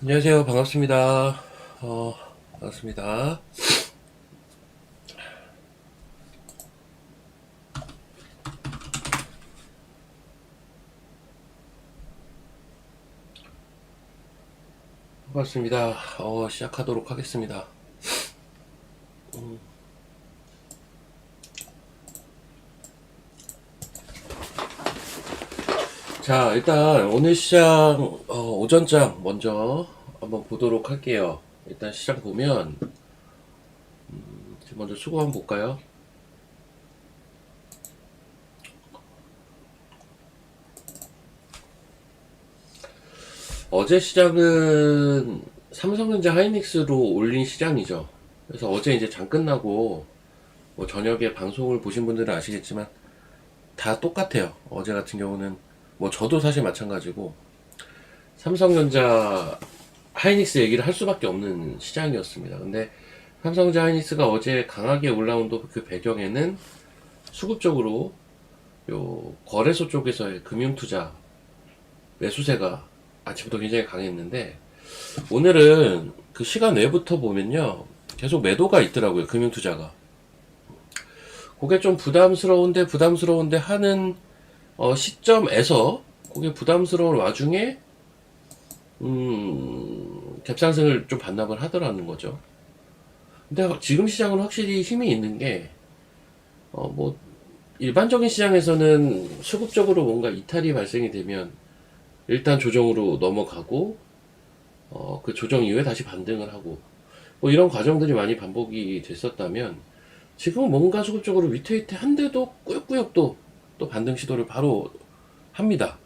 안녕하세요. 반갑습니다. 반갑습니다. 반갑습니다. 시작하도록 하겠습니다. 자, 일단 오늘 시장, 오전장 먼저 한번 보도록 할게요. 일단 시장 보면, 먼저 수고 한번 볼까요? 어제 시장은 삼성전자 하이닉스로 올린 시장이죠. 그래서 어제 이제 장 끝나고, 뭐 저녁에 방송을 보신 분들은 아시겠지만, 다 똑같아요. 어제 같은 경우는, 뭐 저도 사실 마찬가지고, 삼성전자 하이닉스 얘기를 할 수밖에 없는 시장이었습니다. 근데 삼성전자 하이닉스가 어제 강하게 올라온 그 배경에는 수급적으로 요 거래소 쪽에서의 금융투자 매수세가 아침부터 굉장히 강했는데, 오늘은 그 시간 외부터 보면요 계속 매도가 있더라고요. 금융투자가 그게 좀 부담스러운데 하는 시점에서, 그게 부담스러운 와중에 갭상승을 좀 반납을 하더라는 거죠. 근데 지금 시장은 확실히 힘이 있는 게, 뭐, 일반적인 시장에서는 수급적으로 뭔가 이탈이 발생이 되면 일단 조정으로 넘어가고, 그 조정 이후에 다시 반등을 하고, 뭐 이런 과정들이 많이 반복이 됐었다면, 지금은 뭔가 수급적으로 위태위태한데도 꾸역꾸역 또 반등 시도를 바로 합니다.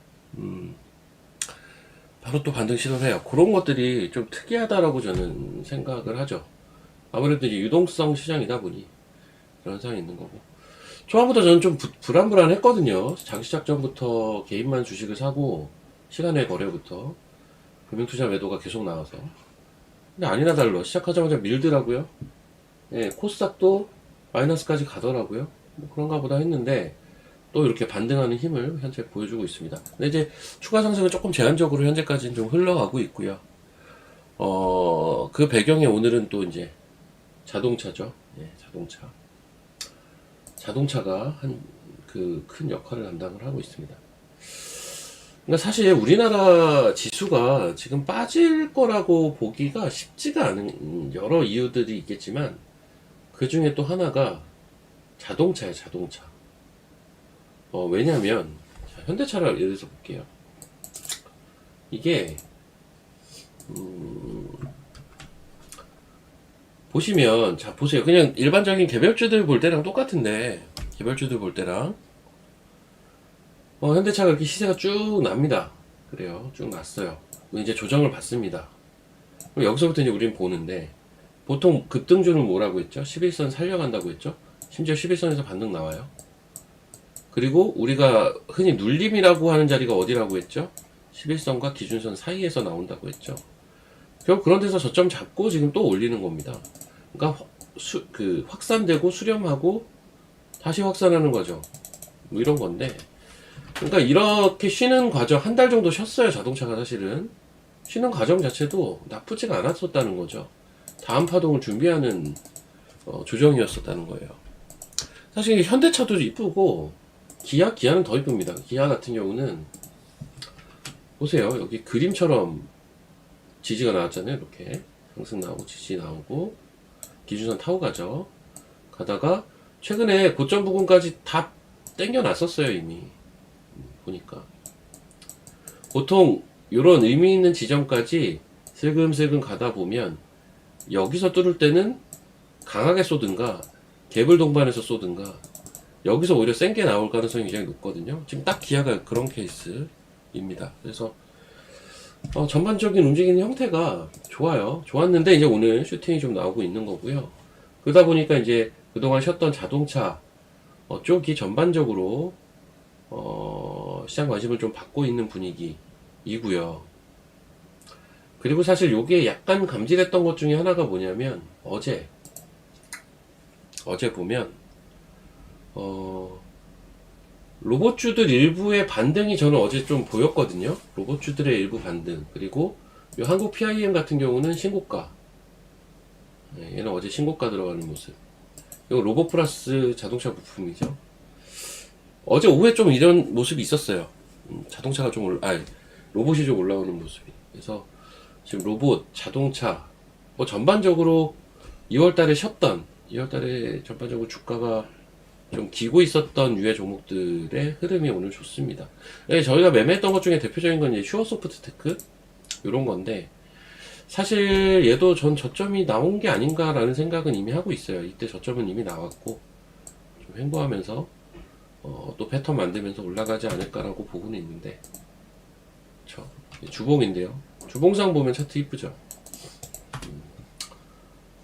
바로 또 반등 시도를 해요. 그런 것들이 좀 특이하다라고 저는 생각을 하죠. 아무래도 이제 유동성 시장이다 보니 그런 상황이 있는 거고. 초반부터 저는 좀 불안불안했거든요. 장 시작 전부터 개인만 주식을 사고, 시간외 거래부터 금융투자 매도가 계속 나와서. 근데 아니나 달라 시작하자마자 밀더라고요. 예, 코스닥도 마이너스까지 가더라고요. 뭐 그런가 보다 했는데 또 이렇게 반등하는 힘을 현재 보여주고 있습니다. 근데 이제 추가 상승은 조금 제한적으로 현재까지는 좀 흘러가고 있고요. 그 배경에 오늘은 또 이제 자동차죠. 예, 자동차가 그 큰 역할을 담당을 하고 있습니다. 그러니까 사실 우리나라 지수가 지금 빠질 거라고 보기가 쉽지가 않은 여러 이유들이 있겠지만, 그 중에 또 하나가 자동차예요, 자동차. 왜냐면, 자, 현대차를 예를 들어서 볼게요. 이게, 보시면, 자, 보세요. 그냥 일반적인 개별주들 볼 때랑 똑같은데, 개별주들 볼 때랑, 현대차가 이렇게 시세가 쭉 납니다. 그래요. 쭉 났어요. 이제 조정을 받습니다. 그럼 여기서부터 이제 우리는 보는데, 보통 급등주는 뭐라고 했죠? 11선 살려간다고 했죠? 심지어 11선에서 반등 나와요. 그리고 우리가 흔히 눌림이라고 하는 자리가 어디라고 했죠? 11선과 기준선 사이에서 나온다고 했죠. 결국 그런 데서 저점 잡고 지금 또 올리는 겁니다. 그러니까 확산되고 수렴하고 다시 확산하는 거죠. 뭐 이런 건데, 그러니까 이렇게 쉬는 과정, 한 달 정도 쉬었어요, 자동차가 사실은. 쉬는 과정 자체도 나쁘지가 않았었다는 거죠. 다음 파동을 준비하는 조정이었었다는 거예요. 사실 현대차도 이쁘고, 기아는 더 이쁩니다. 기아 같은 경우는 보세요. 여기 그림처럼 지지가 나왔잖아요. 이렇게 상승 나오고 지지 나오고 기준선 타고 가죠. 가다가 최근에 고점 부근까지 다 땡겨 놨었어요. 이미 보니까 보통 이런 의미 있는 지점까지 슬금슬금 가다 보면, 여기서 뚫을 때는 강하게 쏘든가 갭을 동반해서 쏘든가, 여기서 오히려 센 게 나올 가능성이 굉장히 높거든요. 지금 딱 기아가 그런 케이스입니다. 그래서 전반적인 움직이는 형태가 좋아요. 좋았는데 이제 오늘 슈팅이 좀 나오고 있는 거고요. 그러다 보니까 이제 그동안 쉬었던 자동차 쪽이 전반적으로 시장 관심을 좀 받고 있는 분위기이고요. 그리고 사실 요게 약간 감지됐던 것 중에 하나가 뭐냐면, 어제 보면 로봇주들 일부의 반등이 저는 어제 좀 보였거든요. 로봇주들의 일부 반등, 그리고 요 한국 PIM 같은 경우는 신고가. 네, 얘는 어제 신고가 들어가는 모습. 이거 로보 플러스 자동차 부품이죠. 어제 오후에 좀 이런 모습이 있었어요. 자동차가 좀 로봇이 좀 올라오는 모습이. 그래서 지금 로봇, 자동차, 뭐 전반적으로 2월달에 전반적으로 주가가 좀 기고 있었던 유해 종목들의 흐름이 오늘 좋습니다. 네, 저희가 매매했던 것 중에 대표적인 건 이제 슈어소프트테크 이런 건데, 사실 얘도 전 저점이 나온 게 아닌가라는 생각은 이미 하고 있어요. 이때 저점은 이미 나왔고 좀 횡보하면서 또 패턴 만들면서 올라가지 않을까라고 보고는 있는데, 주봉인데요. 주봉상 보면 차트 이쁘죠.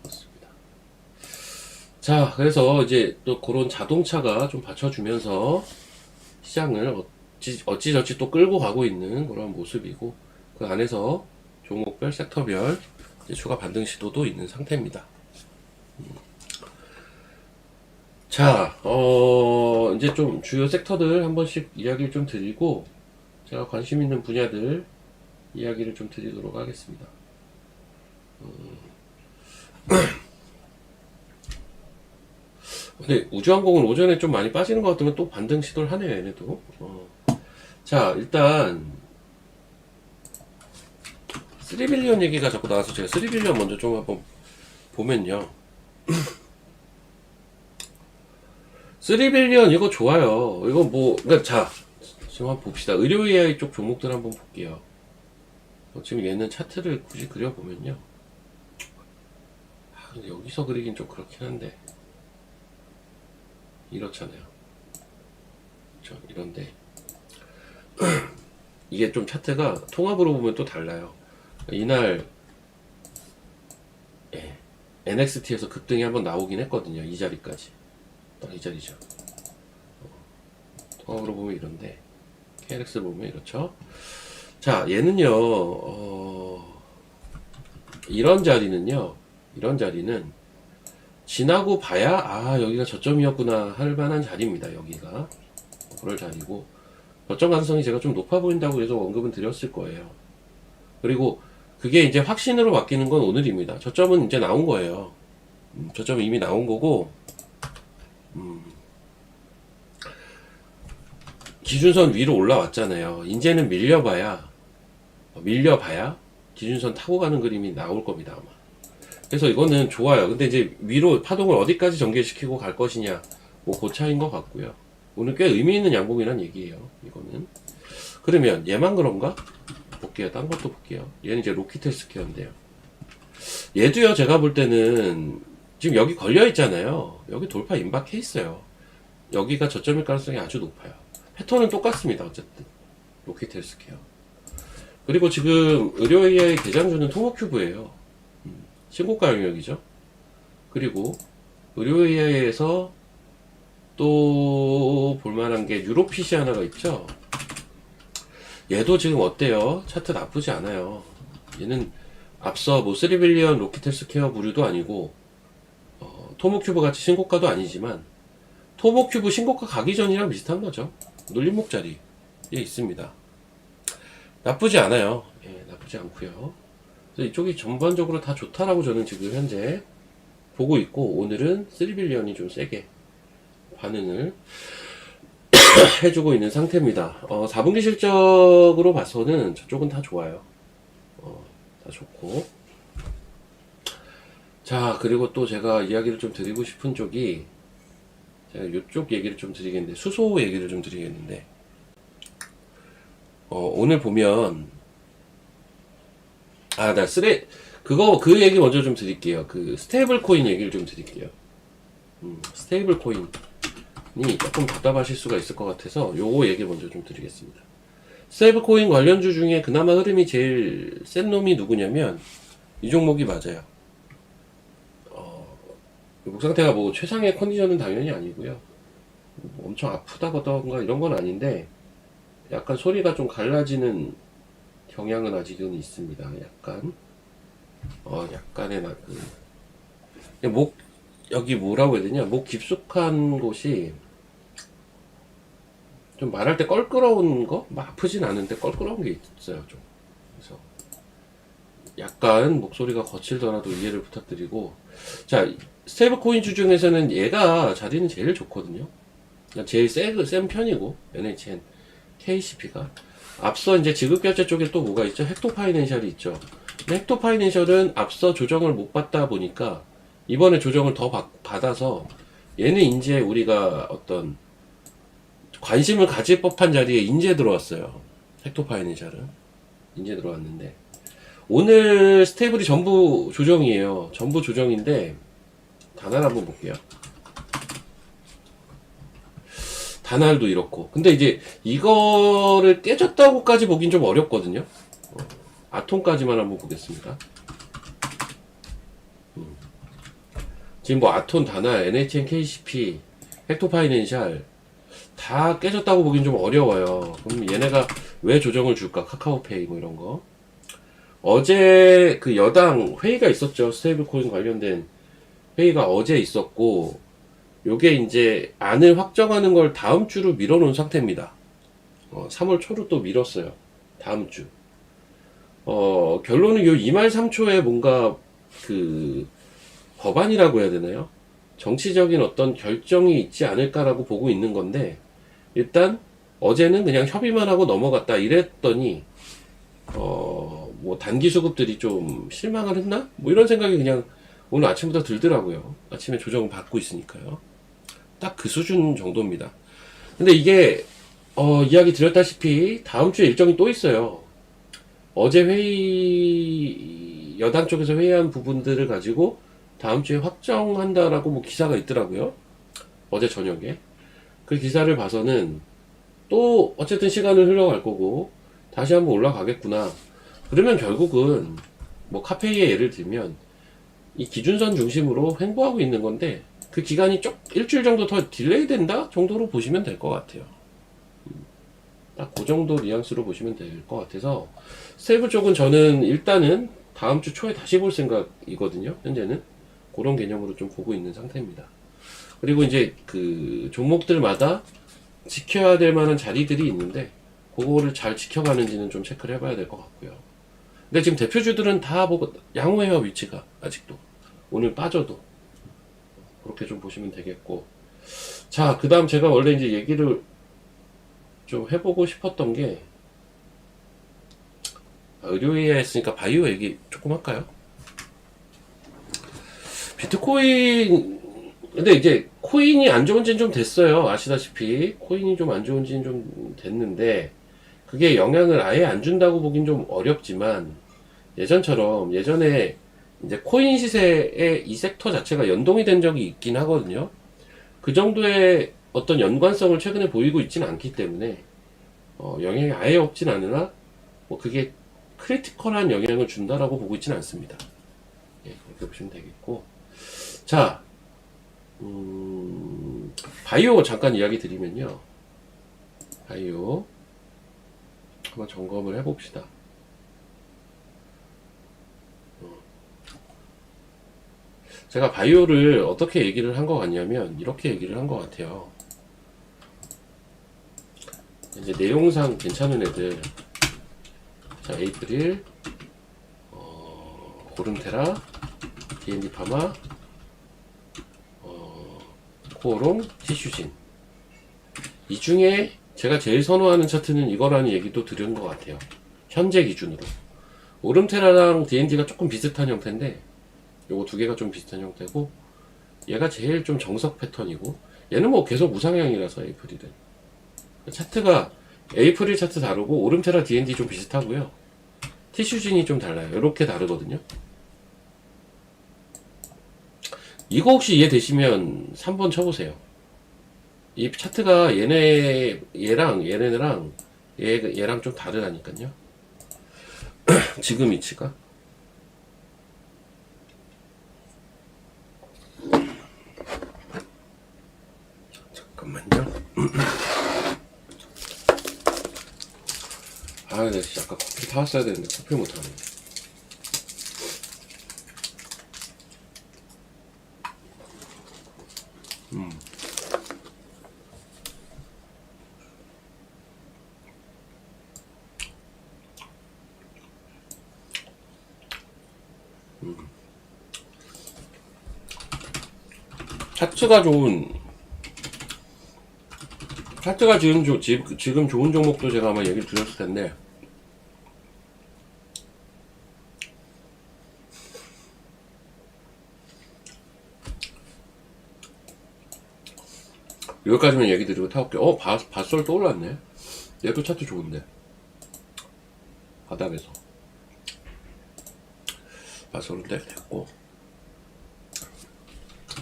그렇습니다. 자, 그래서 이제 또 그런 자동차가 좀 받쳐주면서 시장을 어찌저찌 또 끌고 가고 있는 그런 모습이고, 그 안에서 종목별, 섹터별 이제 추가 반등 시도도 있는 상태입니다. 자, 이제 좀 주요 섹터들 한 번씩 이야기를 좀 드리고, 제가 관심 있는 분야들 이야기를 좀 드리도록 하겠습니다. 근데 우주항공은 오전에 좀 많이 빠지는 것 같으면 또 반등 시도를 하네요, 얘네도. 자, 일단 3빌리언 얘기가 자꾸 나와서 제가 3빌리언 먼저 좀 한번 보면요. 3빌리언 이거 좋아요. 이거 뭐, 그러니까 자, 지금 한번 봅시다. 의료 AI 쪽 종목들 한번 볼게요. 지금 얘는 차트를 굳이 그려보면요. 근데 여기서 그리긴 좀 그렇긴 한데. 이렇잖아요. 그렇죠? 이런데. 이게 좀 차트가 통합으로 보면 또 달라요. 이날, NXT에서 급등이 한번 나오긴 했거든요. 이 자리까지. 딱 이 자리죠. 통합으로 보면 이런데, KLX 보면 이렇죠. 자, 얘는요, 이런 자리는 지나고 봐야, 여기가 저점이었구나 할 만한 자리입니다. 여기가. 그럴 자리고, 저점 가능성이 제가 좀 높아 보인다고 해서 언급은 드렸을 거예요. 그리고 그게 이제 확신으로 바뀌는 건 오늘입니다. 저점은 이제 나온 거예요. 저점은 이미 나온 거고, 기준선 위로 올라왔잖아요. 이제는 밀려봐야 기준선 타고 가는 그림이 나올 겁니다, 아마. 그래서 이거는 좋아요. 근데 이제 위로 파동을 어디까지 전개시키고 갈 것이냐, 뭐 그 차이인 것 같고요. 오늘 꽤 의미 있는 양봉이란 얘기예요, 이거는. 그러면 얘만 그런가? 볼게요. 딴 것도 볼게요. 얘는 이제 로키텔스케어인데요. 얘도요, 제가 볼 때는 지금 여기 걸려 있잖아요. 여기 돌파 임박해 있어요. 여기가 저점일 가능성이 아주 높아요. 패턴은 똑같습니다. 어쨌든 로키텔스케어. 그리고 지금 의료 AI 대장주는 토모큐브예요. 신고가 영역이죠. 그리고 의료 AI에서 또 볼만한 게 유로피시 하나가 있죠. 얘도 지금 어때요? 차트 나쁘지 않아요. 얘는 앞서 뭐 3빌리언 로키텔스케어 부류도 아니고 토모큐브 같이 신고가도 아니지만 토모큐브 신고가 가기 전이랑 비슷한 거죠. 눌림목 자리에 있습니다. 나쁘지 않아요. 예, 나쁘지 않고요. 그래서 이쪽이 전반적으로 다 좋다라고 저는 지금 현재 보고 있고, 오늘은 3빌리언이 좀 세게 반응을 해주고 있는 상태입니다. 4분기 실적으로 봐서는 저쪽은 다 좋아요. 다 좋고. 자, 그리고 또 제가 이야기를 좀 드리고 싶은 쪽이, 제가 이쪽 얘기를 좀 드리겠는데, 수소 얘기를 좀 드리겠는데, 오늘 보면, 그 얘기 먼저 좀 드릴게요. 그 스테이블 코인 얘기를 좀 드릴게요. 스테이블 코인이 조금 답답하실 수가 있을 것 같아서 요거 얘기 먼저 좀 드리겠습니다. 스테이블 코인 관련주 중에 그나마 흐름이 제일 센 놈이 누구냐면 이 종목이 맞아요. 목 상태가 뭐 최상의 컨디션은 당연히 아니고요. 뭐 엄청 아프다거나 이런 건 아닌데 약간 소리가 좀 갈라지는 경향은 아직은 있습니다. 약간의 여기 뭐라고 해야 되냐, 목 깊숙한 곳이 좀 말할 때 껄끄러운 거? 막 아프진 않은데 껄끄러운 게 있어요, 좀. 그래서 약간 목소리가 거칠더라도 이해를 부탁드리고, 자, 스테이블 코인주 중에서는 얘가 자리는 제일 좋거든요. 제일 센 편이고, NHN KCP가. 앞서 이제 지급결제 쪽에 또 뭐가 있죠? 헥토파이낸셜이 있죠. 근데 헥토파이낸셜은 앞서 조정을 못 받다 보니까 이번에 조정을 더 받아서 얘는 이제 우리가 어떤 관심을 가질 법한 자리에 인제 들어왔어요. 헥토파이낸셜은 인제 들어왔는데, 오늘 스테이블이 전부 조정이에요. 전부 조정인데 단알 한번 볼게요. 단알도 이렇고. 근데 이제 이거를 깨졌다고까지 보긴 좀 어렵거든요. 아톰까지만 한번 보겠습니다. 지금 뭐 아톰, 단알, NHN, KCP, 헥토파이낸셜 다 깨졌다고 보긴 좀 어려워요. 그럼 얘네가 왜 조정을 줄까? 카카오페이 뭐 이런 거. 어제 그 여당 회의가 있었죠. 스테이블 코인 관련된 회의가 어제 있었고, 요게 이제 안을 확정하는 걸 다음 주로 밀어놓은 상태입니다. 3월 초로 또 밀었어요. 다음 주. 결론은 요 2말 3초에 뭔가 그 법안이라고 해야 되나요? 정치적인 어떤 결정이 있지 않을까라고 보고 있는 건데, 일단 어제는 그냥 협의만 하고 넘어갔다 이랬더니 뭐 단기 수급들이 좀 실망을 했나? 뭐 이런 생각이 그냥 오늘 아침부터 들더라고요. 아침에 조정을 받고 있으니까요. 딱 그 수준 정도입니다. 근데 이게 이야기 드렸다시피 다음 주에 일정이 또 있어요. 어제 회의 여당 쪽에서 회의한 부분들을 가지고 다음 주에 확정한다라고 뭐 기사가 있더라고요. 어제 저녁에 그 기사를 봐서는 또 어쨌든 시간을 흘러갈 거고 다시 한번 올라가겠구나. 그러면 결국은 뭐 카페이의 예를 들면 이 기준선 중심으로 횡보하고 있는 건데, 그 기간이 일주일 정도 더 딜레이 된다 정도로 보시면 될 것 같아요. 딱 그 정도 뉘앙스로 보시면 될 것 같아서, 스테이블 쪽은 저는 일단은 다음 주 초에 다시 볼 생각이거든요. 현재는 그런 개념으로 좀 보고 있는 상태입니다. 그리고 이제 그 종목들마다 지켜야 될 만한 자리들이 있는데, 그거를 잘 지켜가는지는 좀 체크를 해봐야 될 것 같고요. 근데 지금 대표주들은 다 보고 양호해요. 위치가 아직도 오늘 빠져도. 그렇게 좀 보시면 되겠고, 자, 그 다음 제가 원래 이제 얘기를 좀 해보고 싶었던 게, 의료 AI 했으니까 바이오 얘기 조금 할까요? 비트코인, 근데 이제 코인이 안 좋은 지는 좀 됐어요. 아시다시피 코인이 좀 안 좋은 지는 좀 됐는데, 그게 영향을 아예 안 준다고 보긴 좀 어렵지만, 예전처럼 예전에 이제 코인 시세에 이 섹터 자체가 연동이 된 적이 있긴 하거든요. 그 정도의 어떤 연관성을 최근에 보이고 있지는 않기 때문에 영향이 아예 없진 않으나 뭐 그게 크리티컬한 영향을 준다라고 보고 있지는 않습니다. 예, 그렇게 보시면 되겠고, 자, 바이오 잠깐 이야기 드리면요. 바이오 한번 점검을 해봅시다. 제가 바이오를 어떻게 얘기를 한 것 같냐면 이렇게 얘기를 한 것 같아요. 이제 내용상 괜찮은 애들, 자, 에이프릴, 고른테라, D&D 파마, 코오롱, 티슈진, 이 중에 제가 제일 선호하는 차트는 이거라는 얘기도 들은 것 같아요. 현재 기준으로 오름테라랑 D&D가 조금 비슷한 형태인데, 요거 두 개가 좀 비슷한 형태고, 얘가 제일 좀 정석 패턴이고, 얘는 뭐 계속 우상향이라서 에이프릴은 차트가, 에이프릴 차트 다르고 오름테라 D&D 좀 비슷하고요. 티슈진이 좀 달라요. 이렇게 다르거든요. 이거 혹시 이해되시면 3번 쳐보세요. 이 차트가 얘네랑 얘랑 좀 다르다니까요. 지금 위치가. 잠깐만요. 아, 내가 진짜 아까 커피 타왔어야 되는데 커피 못하네. 차트가 좋은, 차트가 지금 좋은 종목도 제가 아마 얘기를 드렸을 텐데, 여기까지만 얘기 드리고 타올게요. 바솔 또 올랐네. 얘도 차트 좋은데. 바닥에서. 바솔은 됐고.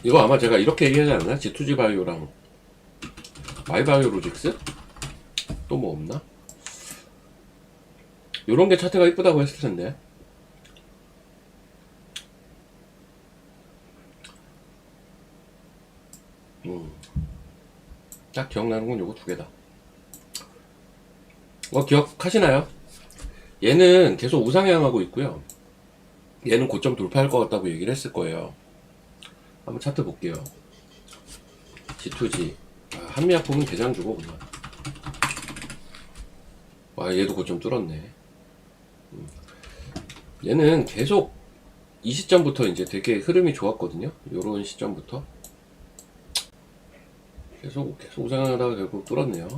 이거 아마 제가 이렇게 얘기하지 않았나? G2G 바이오랑 마이바이오로직스? 또 뭐 없나? 요런 게 차트가 이쁘다고 했을 텐데. 딱 기억나는 건 요거 두 개다. 기억하시나요? 얘는 계속 우상향하고 있고요. 얘는 고점 돌파할 것 같다고 얘기를 했을 거예요. 한번 차트 볼게요. G2G. 한미약품은 대장주고, 그냥. 와, 얘도 고점 뚫었네. 얘는 계속 이 시점부터 이제 되게 흐름이 좋았거든요. 요런 시점부터. 계속 우상향하다가 결국 뚫었네요.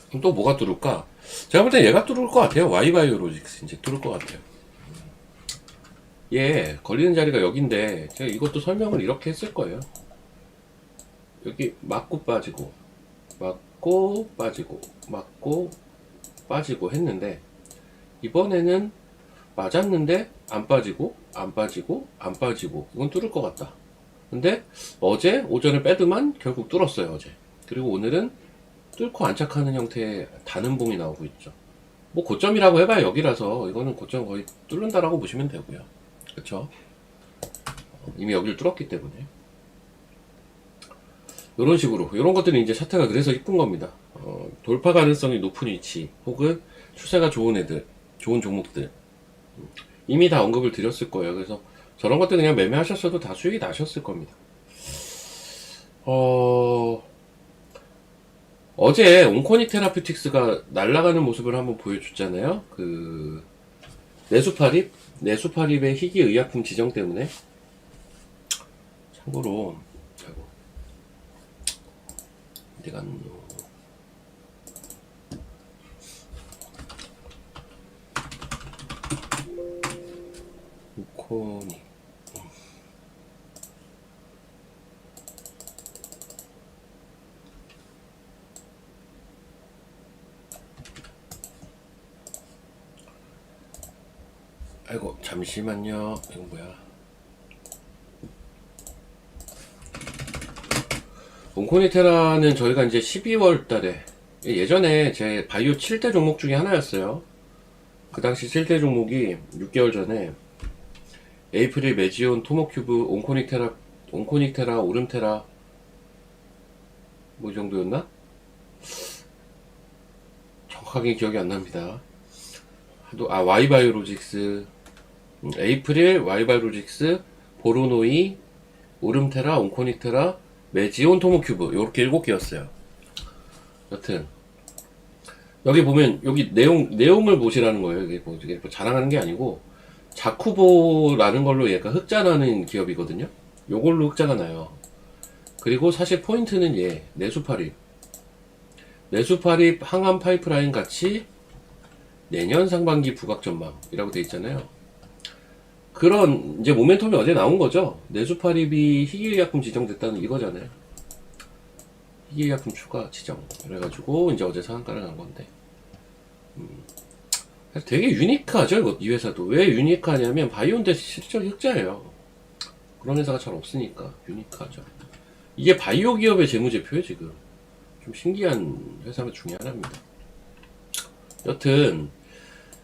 그럼 또 뭐가 뚫을까? 제가 볼 땐 얘가 뚫을 것 같아요. Y바이오로직스 이제 뚫을 것 같아요. 얘 걸리는 자리가 여긴데 제가 이것도 설명을 이렇게 했을 거예요. 여기 맞고 빠지고 맞고 빠지고 맞고 빠지고 했는데, 이번에는 맞았는데 안 빠지고 안 빠지고 안 빠지고, 이건 뚫을 것 같다. 근데 어제 오전에 빼드만 결국 뚫었어요. 어제. 그리고 오늘은 뚫고 안착하는 형태의 단음봉이 나오고 있죠. 뭐 고점이라고 해봐야 여기라서 이거는 고점 거의 뚫는다라고 보시면 되고요. 그쵸? 이미 여기를 뚫었기 때문에. 이런 식으로, 이런 것들이 이제 차트가 그래서 이쁜 겁니다. 돌파 가능성이 높은 위치, 혹은 추세가 좋은 애들, 좋은 종목들. 이미 다 언급을 드렸을 거예요. 그래서 저런 것들 그냥 매매하셨어도 다 수익이 나셨을 겁니다. 어제 온코닉 테라퓨틱스가 날아가는 모습을 한번 보여줬잖아요. 내수파립의 희귀의약품 지정 때문에. 참고로, 아이고, 어디 갔노? 온코닉. 아이고, 잠시만요. 이거 뭐야? 온코니테라는 저희가 이제 12월 달에, 예전에 제 바이오 7대 종목 중에 하나였어요. 그 당시 7대 종목이 6개월 전에 에이프릴, 메지온, 토모큐브, 온코닉테라, 오름테라, 뭐 이 정도였나? 정확하게 기억이 안 납니다. Y바이오로직스, 에이프릴, Y바이오로직스, 보로노이, 오름테라, 온코닉테라, 메지온, 토모큐브, 요렇게 7개였어요. 여튼 여기 보면, 여기 내용을 보시라는 거예요. 이게 뭐 자랑하는 게 아니고, 자쿠보라는 걸로 얘가 흑자나는 기업이거든요. 요걸로 흑자가 나요. 그리고 사실 포인트는 얘, 내수파립 항암 파이프라인 같이 내년 상반기 부각 전망이라고 돼 있잖아요. 그런 이제 모멘텀이 어제 나온 거죠. 내수파립이 희귀의약품 지정됐다는 이거잖아요. 희귀의약품 추가 지정. 그래가지고 이제 어제 상한가를 간 건데. 되게 유니크하죠, 이 회사도. 왜 유니크하냐면 바이오인데 실적 흑자예요. 그런 회사가 잘 없으니까 유니크하죠. 이게 바이오 기업의 재무제표예요, 지금. 좀 신기한 회사 중에 하나입니다. 여튼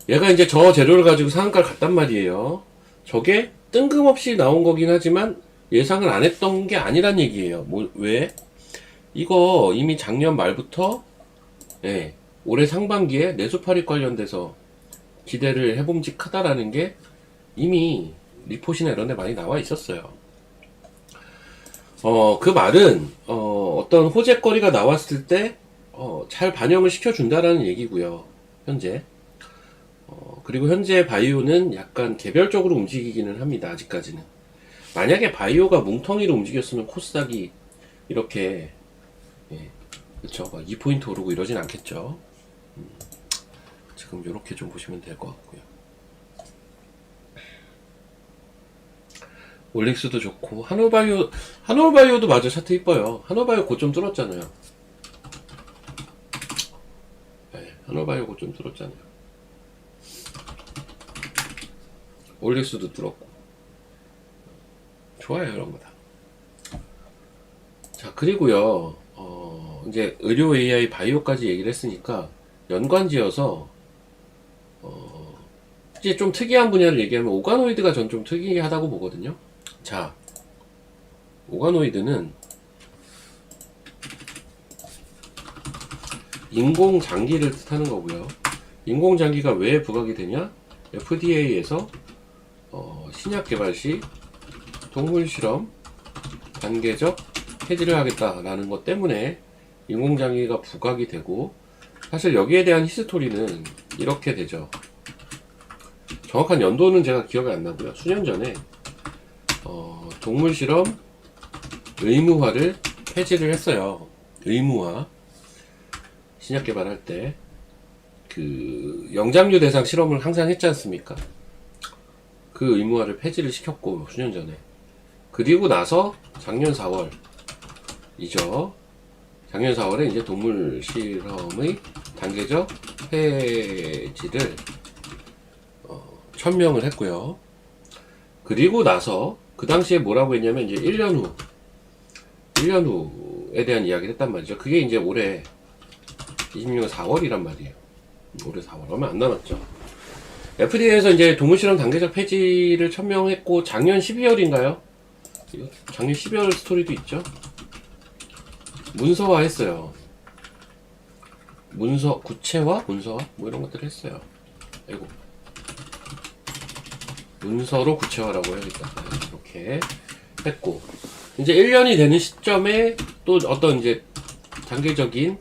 얘가 이제 저 재료를 가지고 상한가를 갔단 말이에요. 저게 뜬금없이 나온 거긴 하지만 예상을 안 했던 게 아니란 얘기예요. 왜? 이거 이미 작년 말부터, 예, 올해 상반기에 내수파립 관련돼서 기대를 해봄직하다라는 게 이미 리포트나 이런 데 많이 나와 있었어요. 그 말은 어떤 호재거리가 나왔을 때 잘 반영을 시켜준다라는 얘기고요. 현재 그리고 현재 바이오는 약간 개별적으로 움직이기는 합니다. 아직까지는. 만약에 바이오가 뭉텅이로 움직였으면 코스닥이 이렇게, 예, 그쵸, 막 2포인트 오르고 이러진 않겠죠. 지금 이렇게 좀 보시면 될 것 같고요. 올릭스도 좋고, 한올바이오도 맞아, 차트 이뻐요. 한올바이오 고점 뚫었잖아요. 네, 한올바이오 고점 뚫었잖아요. 올릭스도 뚫었고. 좋아요, 이런 거 다. 자, 그리고요, 이제 의료 AI 바이오까지 얘기를 했으니까, 연관지어서, 이제 좀 특이한 분야를 얘기하면, 오가노이드가 전 좀 특이하다고 보거든요. 자, 오가노이드는 인공장기를 뜻하는 거고요. 인공장기가 왜 부각이 되냐? FDA에서 신약 개발 시 동물 실험 단계적 폐지를 하겠다라는 것 때문에 인공장기가 부각이 되고, 사실 여기에 대한 히스토리는 이렇게 되죠. 정확한 연도는 제가 기억이 안 나고요. 수년 전에 동물 실험 의무화를 폐지를 했어요. 의무화. 신약 개발할 때 그 영장류 대상 실험을 항상 했지 않습니까? 그 의무화를 폐지를 시켰고, 수년 전에. 그리고 나서 작년 4월이죠. 작년 4월에 이제 동물 실험의 단계적 폐지를 천명을 했고요. 그리고 나서 그 당시에 뭐라고 했냐면, 이제 1년 후에 대한 이야기를 했단 말이죠. 그게 이제 올해 26년 4월이란 말이에요. 올해 4월. 얼마 안 남았죠. FDA에서 이제 동물실험 단계적 폐지를 천명했고, 작년 12월인가요? 작년 12월 스토리도 있죠. 문서화 했어요. 구체화? 문서화? 뭐 이런 것들을 했어요. 아이고. 문서로 구체화라고 해야겠다. 이렇게 했고, 이제 1년이 되는 시점에 또 어떤 이제 단계적인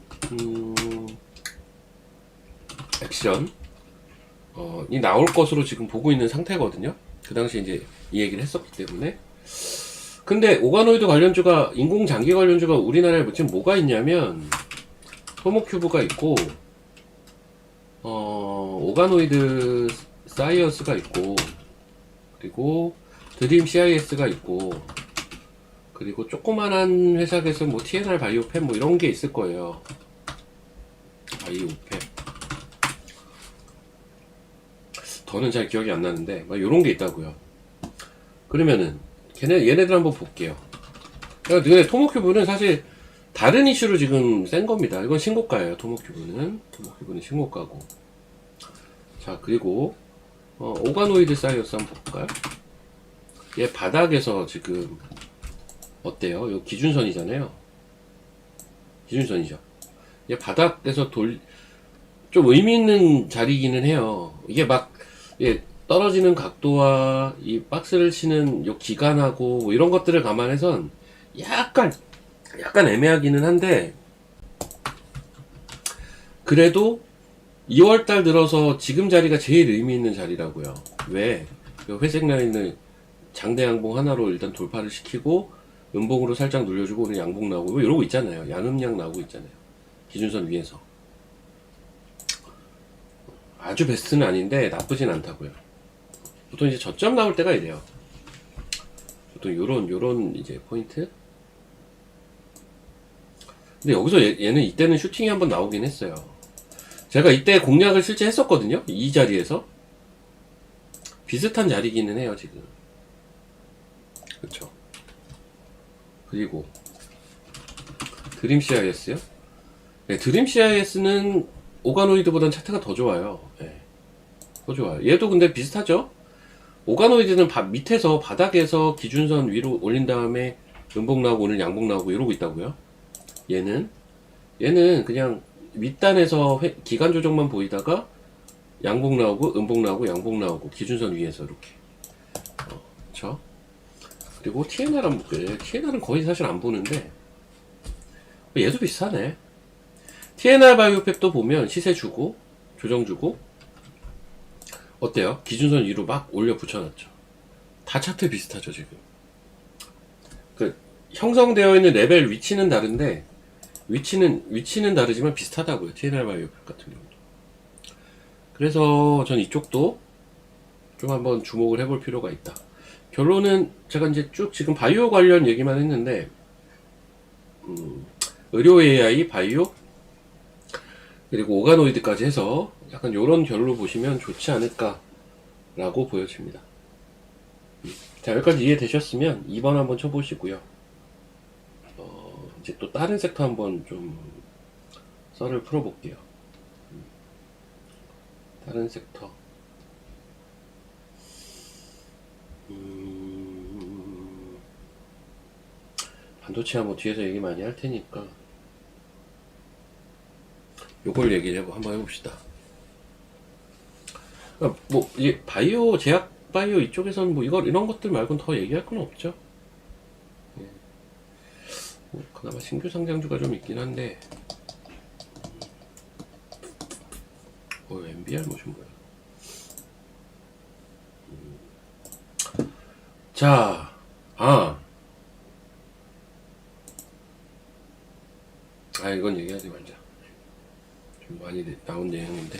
액션이 나올 것으로 지금 보고 있는 상태거든요. 그 당시 이제 이 얘기를 했었기 때문에. 근데 오가노이드 관련주가, 인공장기 관련주가 우리나라에 지금 뭐가 있냐면, 토모큐브가 있고, 오가노이드 사이언스가 있고, 그리고 드림 CIS가 있고, 그리고 조그만한 회사에서 뭐 TNR 바이오펜 뭐 이런 게 있을 거예요. 바이오펜. 더는 잘 기억이 안 나는데, 막 이런 게 있다고요. 그러면은 얘네들 한번 볼게요. 근데 토모큐브는 사실 다른 이슈로 지금 센 겁니다. 이건 신고가예요. 토모큐브는 신고가고. 자, 그리고 오가노이드 사이언스 한번 볼까요? 얘 바닥에서 지금 어때요? 요 기준선이잖아요. 기준선이죠. 얘 바닥에서 좀 의미 있는 자리이기는 해요. 이게 막 떨어지는 각도와 이 박스를 치는 요 기간하고 뭐 이런 것들을 감안해선 약간 애매하기는 한데, 그래도 2월달 들어서 지금 자리가 제일 의미 있는 자리라고요. 왜? 회색 라인을 장대 양봉 하나로 일단 돌파를 시키고, 음봉으로 살짝 눌려주고, 오늘 양봉 나오고, 뭐 이러고 있잖아요. 양음양 나오고 있잖아요. 기준선 위에서. 아주 베스트는 아닌데 나쁘진 않다고요. 보통 이제 저점 나올 때가 이래요. 보통 요런 이제 포인트. 근데 여기서 얘는 이때는 슈팅이 한번 나오긴 했어요. 제가 이때 공략을 실제 했었거든요. 이 자리에서. 비슷한 자리기는 해요, 지금. 그쵸. 그리고 드림 CIS요? 네, 드림 CIS는 오가노이드보단 차트가 더 좋아요. 네, 더 좋아요. 얘도 근데 비슷하죠? 오가노이드는 밑에서 바닥에서 기준선 위로 올린 다음에 음봉 나오고 오늘 양봉 나오고 이러고 있다고요. 얘는 그냥 밑단에서 기간 조정만 보이다가 양봉 나오고 음봉 나오고 양봉 나오고 기준선 위에서 이렇게. 그쵸? 그리고 TNR 한번 볼게요. TNR은 거의 사실 안 보는데 얘도 비슷하네. TNR 바이오팩도 보면 시세 주고 조정 주고, 어때요? 기준선 위로 막 올려 붙여놨죠. 다 차트 비슷하죠 지금. 그 형성되어 있는 레벨 위치는 다른데 위치는 다르지만 비슷하다고요. TNR 바이오 같은 경우도. 그래서 전 이쪽도 좀 한번 주목을 해볼 필요가 있다. 결론은 제가 이제 쭉 지금 바이오 관련 얘기만 했는데 의료 AI, 바이오 그리고 오가노이드까지 해서 약간 요런 결로 보시면 좋지 않을까라고 보여집니다. 자, 여기까지 이해되셨으면 2번 한번 쳐보시고요. 이제 또 다른 섹터 한번 좀 썰을 풀어볼게요. 다른 섹터. 반도체 한번 뒤에서 얘기 많이 할 테니까 요걸 얘기를 한번 해봅시다. 그러니까 뭐 이게 바이오 제약 바이오 이쪽에서는 뭐 이런 것들 말고는 더 얘기할 건 없죠. 예. 뭐 그나마 신규 상장주가 좀 있긴 한데 MBR 뭐좀 뭐야. 자, 이건 얘기하지 말자. 좀 많이 나온 내용인데.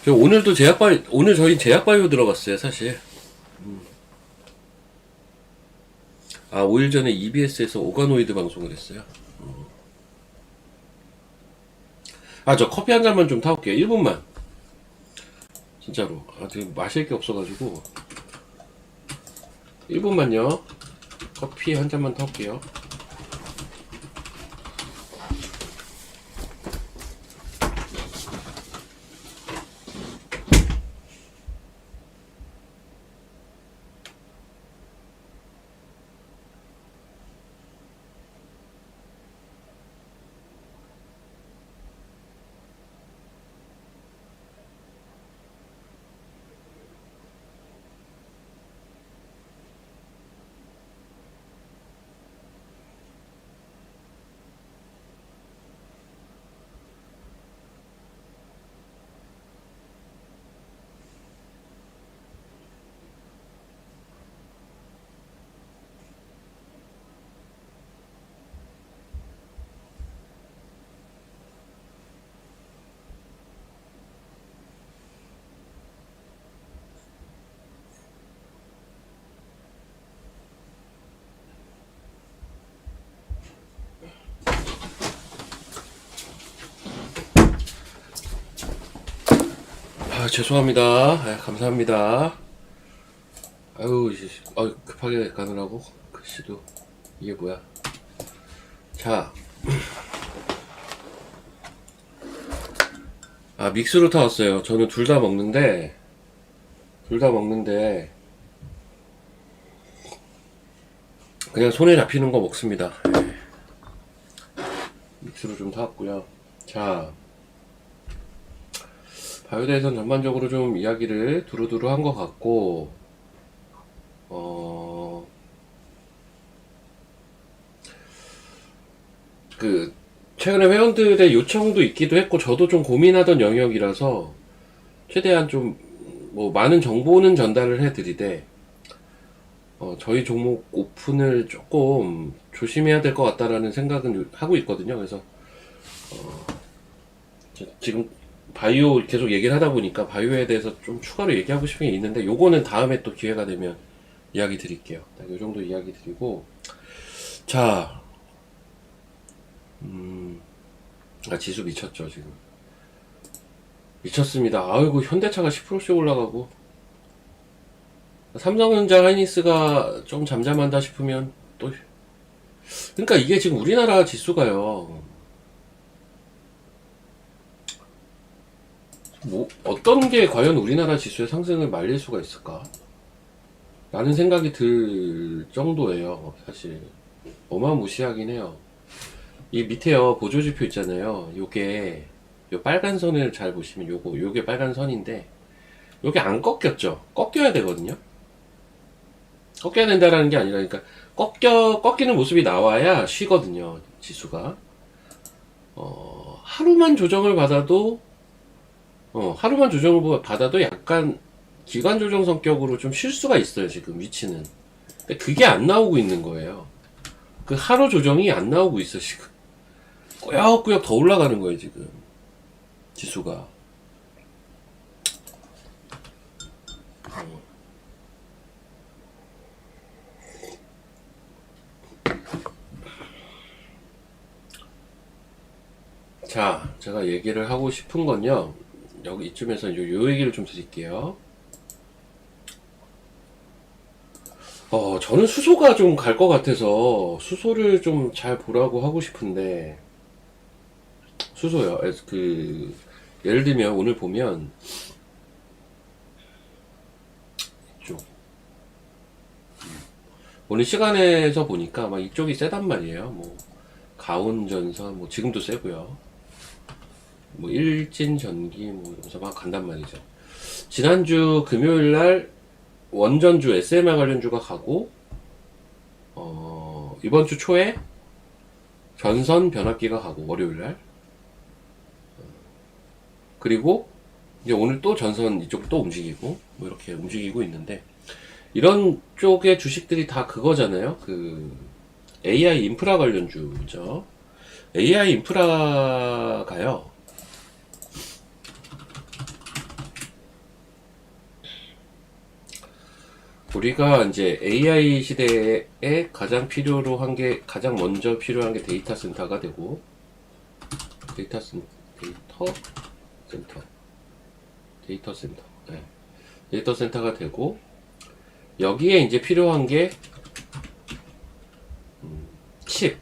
오늘도 오늘 저희 제약바이오 들어갔어요, 사실. 5일 전에 EBS에서 오가노이드 방송을 했어요. 저 커피 한 잔만 좀 타올게요. 1분만. 진짜로. 지금 마실 게 없어가지고. 1분만요. 커피 한 잔만 타올게요. 죄송합니다. 감사합니다. 급하게 가느라고 글씨도 이게 뭐야. 자, 믹스로 타왔어요. 저는 둘 다 먹는데 그냥 손에 잡히는 거 먹습니다. 믹스로 좀 타왔고요. 자, 바이오대에선 전반적으로 좀 이야기를 두루두루 한 것 같고, 최근에 회원들의 요청도 있기도 했고, 저도 좀 고민하던 영역이라서, 최대한 좀, 많은 정보는 전달을 해드리되, 저희 종목 오픈을 조금 조심해야 될 것 같다라는 생각은 하고 있거든요. 그래서, 지금 바이오 계속 얘기를 하다 보니까 바이오에 대해서 좀 추가로 얘기하고 싶은 게 있는데 요거는 다음에 또 기회가 되면 이야기 드릴게요. 요 정도 이야기 드리고 자 지수 미쳤죠 지금. 미쳤습니다. 아이고 현대차가 10%씩 올라가고 삼성전자 하이닉스가 좀 잠잠한다 싶으면 또 그러니까 이게 지금 우리나라 지수가요 어떤 게 과연 우리나라 지수의 상승을 말릴 수가 있을까? 라는 생각이 들 정도예요, 사실. 어마무시하긴 해요. 이 밑에요, 보조지표 있잖아요. 요 빨간 선을 잘 보시면 요게 빨간 선인데, 요게 안 꺾였죠? 꺾여야 되거든요? 꺾여야 된다라는 게 아니라, 그러니까, 꺾이는 모습이 나와야 쉬거든요, 지수가. 하루만 조정을 받아도 약간 기관 조정 성격으로 좀 쉴 수가 있어요, 지금 위치는. 근데 그게 안 나오고 있는 거예요. 그 하루 조정이 안 나오고 있어, 지금. 꾸역꾸역 더 올라가는 거예요, 지금. 지수가. 자, 제가 얘기를 하고 싶은 건요. 여기 이쯤에서 요 얘기를 좀 드릴게요. 저는 수소가 좀 갈 것 같아서 수소를 좀 잘 보라고 하고 싶은데, 수소요. 예를 들면 오늘 보면, 이쪽. 오늘 시간에서 보니까 막 이쪽이 세단 말이에요. 뭐, 가온전선, 뭐, 지금도 세고요. 뭐, 일진전기, 뭐, 이러면서 막 간단 말이죠. 지난주 금요일 날 원전주 SMR 관련주가 가고, 이번 주 초에 전선 변압기가 가고, 월요일 날. 그리고, 이제 오늘 또 전선 이쪽 또 움직이고, 뭐 이렇게 움직이고 있는데, 이런 쪽의 주식들이 다 그거잖아요. AI 인프라 관련주죠. AI 인프라가요. 우리가 이제 AI 시대에 가장 가장 먼저 필요한 게 데이터 센터가 되고, 데이터 센터, 네. 데이터 센터가 되고, 여기에 이제 필요한 게, 칩,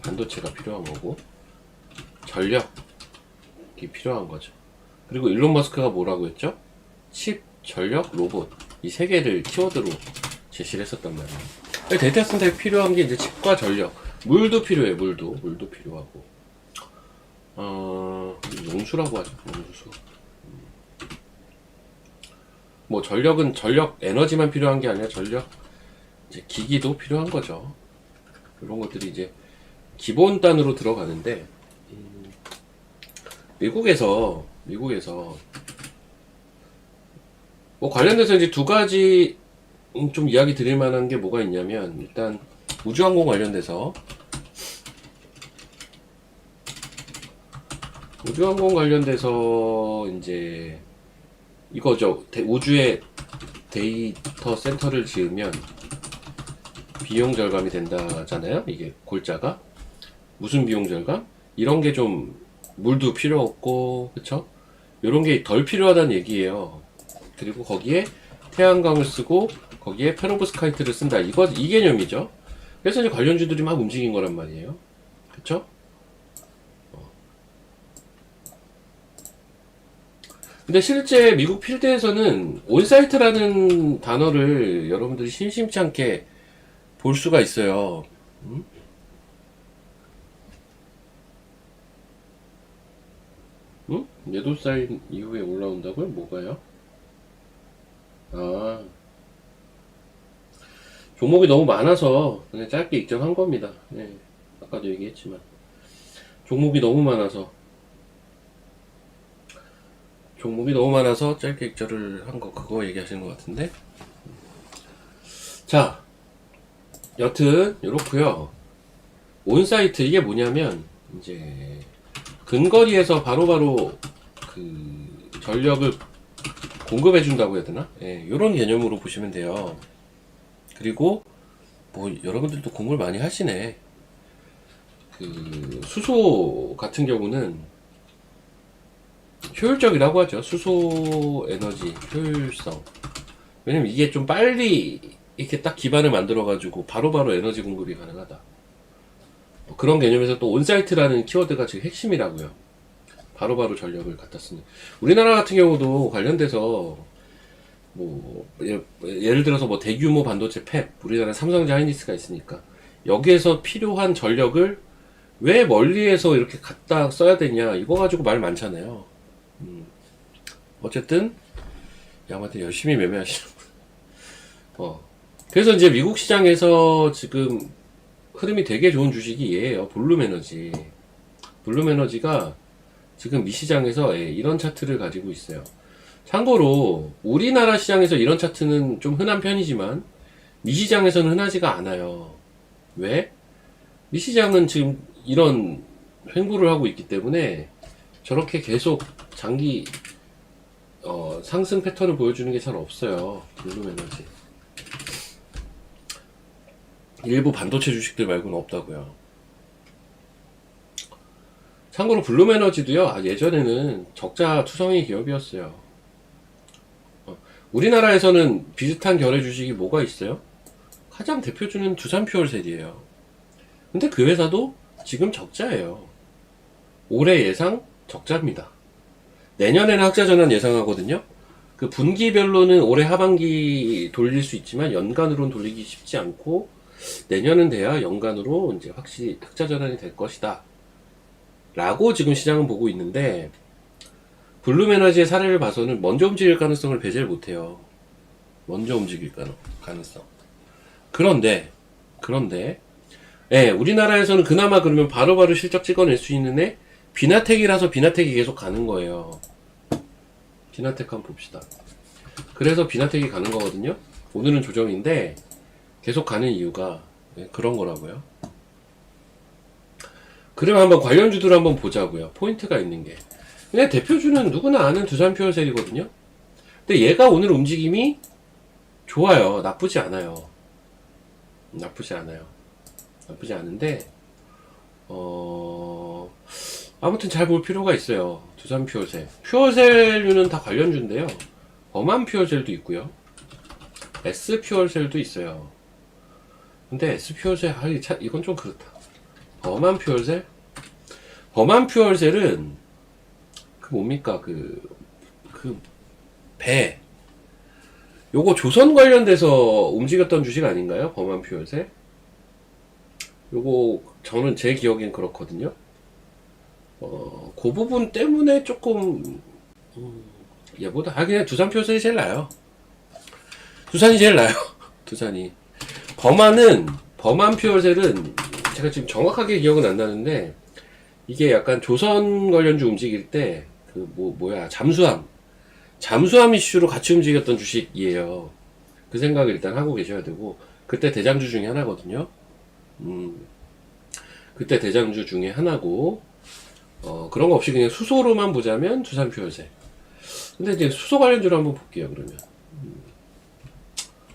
반도체가 필요한 거고, 전력이 필요한 거죠. 그리고 일론 머스크가 뭐라고 했죠? 칩, 전력, 로봇. 이 세 개를 키워드로 제시를 했었단 말이에요. 데이터 센터에 필요한 게 이제 칩과 전력. 물도 필요해요, 물도 필요하고. 용수라고 하죠, 용수. 뭐 전력은 전력 에너지만 필요한 게 아니라 전력 이제 기기도 필요한 거죠. 이런 것들이 이제 기본단으로 들어가는데, 미국에서 뭐 관련돼서 이제 두 가지 좀 이야기 드릴 만한 게 뭐가 있냐면, 일단 우주항공 관련돼서 이제 이거죠. 우주에 데이터 센터를 지으면 비용 절감이 된다잖아요. 이게 골자가 무슨 비용 절감? 이런 게 좀 물도 필요 없고, 그쵸? 이런 게 덜 필요하다는 얘기예요. 그리고 거기에 태양광을 쓰고 거기에 페로브스카이트를 쓴다. 이 개념이죠. 그래서 이제 관련주들이 막 움직인 거란 말이에요. 그쵸? 근데 실제 미국 필드에서는 온사이트라는 단어를 여러분들이 심심치 않게 볼 수가 있어요. 음? 매도 사인 이후에 올라온다고요? 뭐가요? 아, 종목이 너무 많아서 그냥 짧게 익절한 겁니다. 네, 아까도 얘기했지만 종목이 너무 많아서 짧게 익절을 한 거, 그거 얘기하시는 것 같은데. 자, 여튼 요렇고요. 온사이트, 이게 뭐냐면 이제 근거리에서 바로바로 전력을 공급해 준다고 해야 되나? 예, 요런 개념으로 보시면 돼요. 그리고 뭐 여러분들도 공부를 많이 하시네. 수소 같은 경우는 효율적이라고 하죠. 수소 에너지 효율성. 왜냐면 이게 좀 빨리 이렇게 딱 기반을 만들어 가지고 바로바로 에너지 공급이 가능하다. 뭐 그런 개념에서 또 온사이트라는 키워드가 지금 핵심이라고요. 바로바로 전력을 갖다 쓰는. 우리나라 같은 경우도 관련돼서 뭐 예를 들어서 뭐 대규모 반도체 팹, 우리나라 삼성전자 하이닉스가 있으니까 여기에서 필요한 전력을 왜 멀리에서 이렇게 갖다 써야 되냐, 이거 가지고 말 많잖아요. 어쨌든 야마한테 열심히 매매하시는 분. 그래서 이제 미국 시장에서 지금 흐름이 되게 좋은 주식이 얘예요. 블룸에너지. 블룸에너지가 지금 미 시장에서 이런 차트를 가지고 있어요. 참고로 우리나라 시장에서 이런 차트는 좀 흔한 편이지만 미시장에서는 흔하지가 않아요. 왜? 미시장은 지금 이런 횡보를 하고 있기 때문에 저렇게 계속 장기 상승 패턴을 보여주는 게 잘 없어요. 블룸에너지. 일부 반도체 주식들 말고는 없다고요. 참고로 블룸에너지도요, 예전에는 적자 투성이 기업이었어요. 우리나라에서는 비슷한 결의 주식이 뭐가 있어요? 가장 대표주는 두산퓨얼셀이에요. 근데 그 회사도 지금 적자예요. 올해 예상 적자입니다. 내년에는 흑자전환 예상하거든요. 그 분기별로는 올해 하반기 돌릴 수 있지만 연간으로는 돌리기 쉽지 않고 내년은 돼야 연간으로 이제 확실히 흑자전환이 될 것이다. 라고 지금 시장은 보고 있는데 블룸에너지의 사례를 봐서는 먼저 움직일 가능성을 배제를 못해요. 먼저 움직일 가능성. 그런데 우리나라에서는 그나마 그러면 바로바로 실적 찍어낼 수 있는 애 비나텍이라서 비나텍이 계속 가는 거예요. 비나텍 한번 봅시다. 그래서 비나텍이 가는 거거든요. 오늘은 조정인데 계속 가는 이유가 그런 거라고요. 그러면 한번 관련주들 한번 보자고요. 포인트가 있는 게. 그냥 대표주는 누구나 아는 두산퓨얼셀이거든요. 근데 얘가 오늘 움직임이 좋아요. 나쁘지 않아요. 나쁘지 않은데 아무튼 잘 볼 필요가 있어요. 두산퓨얼셀. 퓨얼셀류는 다 관련주인데요. 범한퓨얼셀도 있고요. S퓨얼셀도 있어요. 근데 S퓨얼셀 이건 좀 그렇다. 범한퓨얼셀은 그 뭡니까 배 요거 조선 관련돼서 움직였던 주식 아닌가요? 범한퓨얼셀? 요거 저는 제 기억엔 그렇거든요. 그 부분 때문에 조금 얘보다 그냥 두산퓨얼셀이 제일 나아요. 두산이 제일 나아요. 두산이. 범한퓨얼셀은 제가 지금 정확하게 기억은 안 나는데 이게 약간 조선 관련주 움직일 때 잠수함 이슈로 같이 움직였던 주식이에요. 그 생각을 일단 하고 계셔야 되고 그때 대장주 중에 하나거든요. 그때 대장주 중에 하나고 그런 거 없이 그냥 수소로만 보자면 두산퓨얼셀. 근데 이제 수소 관련주로 한번 볼게요. 그러면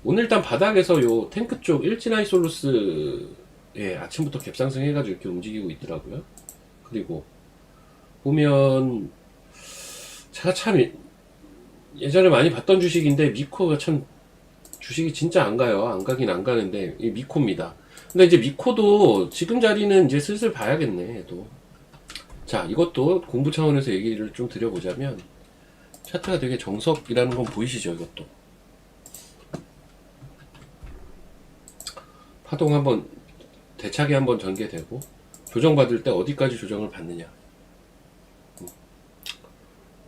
오늘 일단 바닥에서 요 탱크 쪽 일진하이솔루스 아침부터 갭상승 해가지고 이렇게 움직이고 있더라고요. 그리고 보면 제가 참 예전에 많이 봤던 주식인데 미코가 참 주식이 진짜 안 가요. 안 가긴 안 가는데 이 미코입니다. 근데 이제 미코도 지금 자리는 이제 슬슬 봐야겠네. 또 자, 이것도 공부 차원에서 얘기를 좀 드려보자면 차트가 되게 정석이라는 건 보이시죠? 이것도 파동 한번 대차게 한번 전개되고 조정받을 때 어디까지 조정을 받느냐,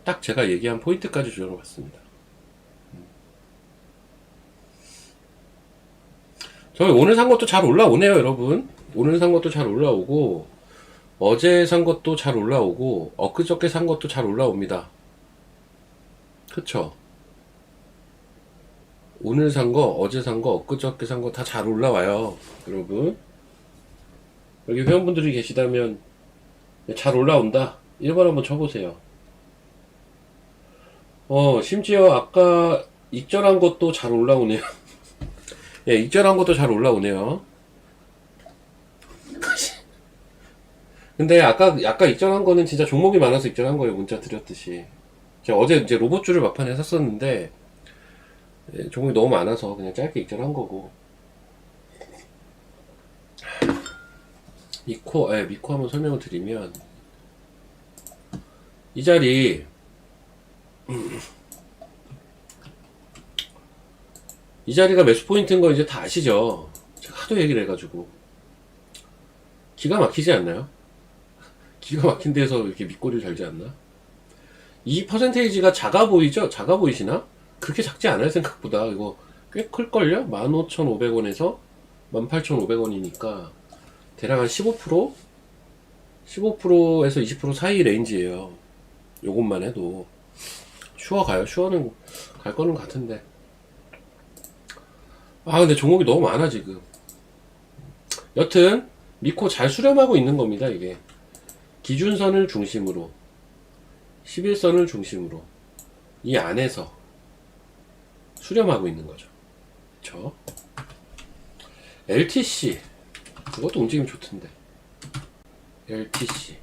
딱 제가 얘기한 포인트까지 조정을 받습니다. 저희 오늘 산 것도 잘 올라오네요, 여러분. 오늘 산 것도 잘 올라오고 어제 산 것도 잘 올라오고 엊그저께 산 것도 잘 올라옵니다. 그쵸? 오늘 산 거, 어제 산 거, 엊그저께 산 거 다 잘 올라와요, 여러분. 여기 회원분들이 계시다면 잘 올라온다 1번 한번 쳐보세요. 심지어 아까 익절한 것도 잘 올라오네요. 예, 익절한 것도 잘 올라오네요. 근데 아까 익절한 거는 진짜 종목이 많아서 익절한 거예요. 문자 드렸듯이. 제가 어제 이제 로봇주를 막판에 샀었는데 종목이 너무 많아서 그냥 짧게 익절한 거고. 미코 한번 설명을 드리면 이 자리 이 자리가 매수 포인트인 거 이제 다 아시죠? 제가 하도 얘기를 해가지고 기가 막히지 않나요? 기가 막힌 데서 이렇게 밑꼬리를 달지 않나? 이 퍼센테이지가 작아 보이죠? 작아 보이시나? 그렇게 작지 않아요, 생각보다. 이거 꽤 클걸요? 15,500원에서 18,500원이니까 대략 한 15%? 15%에서 20% 사이 레인지예요. 요것만 해도 슈어 가요. 슈어는 갈 거는 같은데. 아, 근데 종목이 너무 많아, 지금. 여튼, 미코 잘 수렴하고 있는 겁니다, 이게. 기준선을 중심으로, 11선을 중심으로, 이 안에서 수렴하고 있는 거죠. 그쵸? LTC. 그것도 움직임 좋던데. LTC.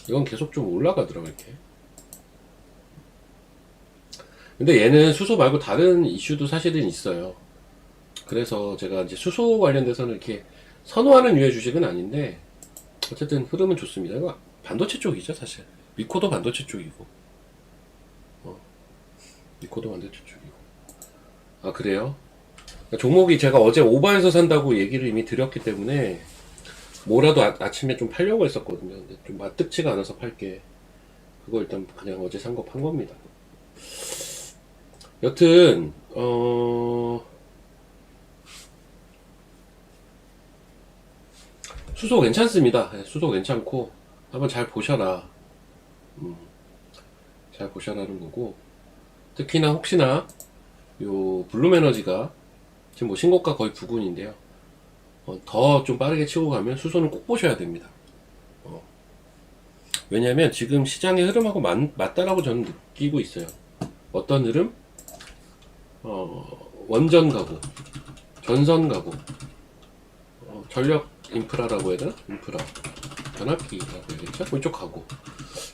이건 계속 좀 올라가더라고, 이렇게. 근데 얘는 수소 말고 다른 이슈도 사실은 있어요. 그래서 제가 이제 수소 관련돼서는 이렇게 선호하는 유의 주식은 아닌데, 어쨌든 흐름은 좋습니다. 이거 반도체 쪽이죠, 사실. 미코도 반도체 쪽이고. 미코도 반도체 쪽이고. 아, 그래요? 종목이 제가 어제 오바에서 산다고 얘기를 이미 드렸기 때문에, 뭐라도 아침에 좀 팔려고 했었거든요. 근데 좀 맞득치가 않아서 팔게. 그거 일단 그냥 어제 산 거 판 겁니다. 여튼, 수소 괜찮습니다. 수소 괜찮고, 한번 잘 보셔라. 잘 보셔라는 거고, 특히나 혹시나, 요, 블룸에너지가, 지금 뭐 신고가 거의 부근인데요. 더 좀 빠르게 치고 가면 수소는 꼭 보셔야 됩니다. 왜냐면 지금 시장의 흐름하고 맞다라고 저는 느끼고 있어요. 어떤 흐름? 원전 가고, 전선 가고, 전력 인프라라고 해야 되나? 인프라. 변압기라고 해야겠죠? 이쪽 가고.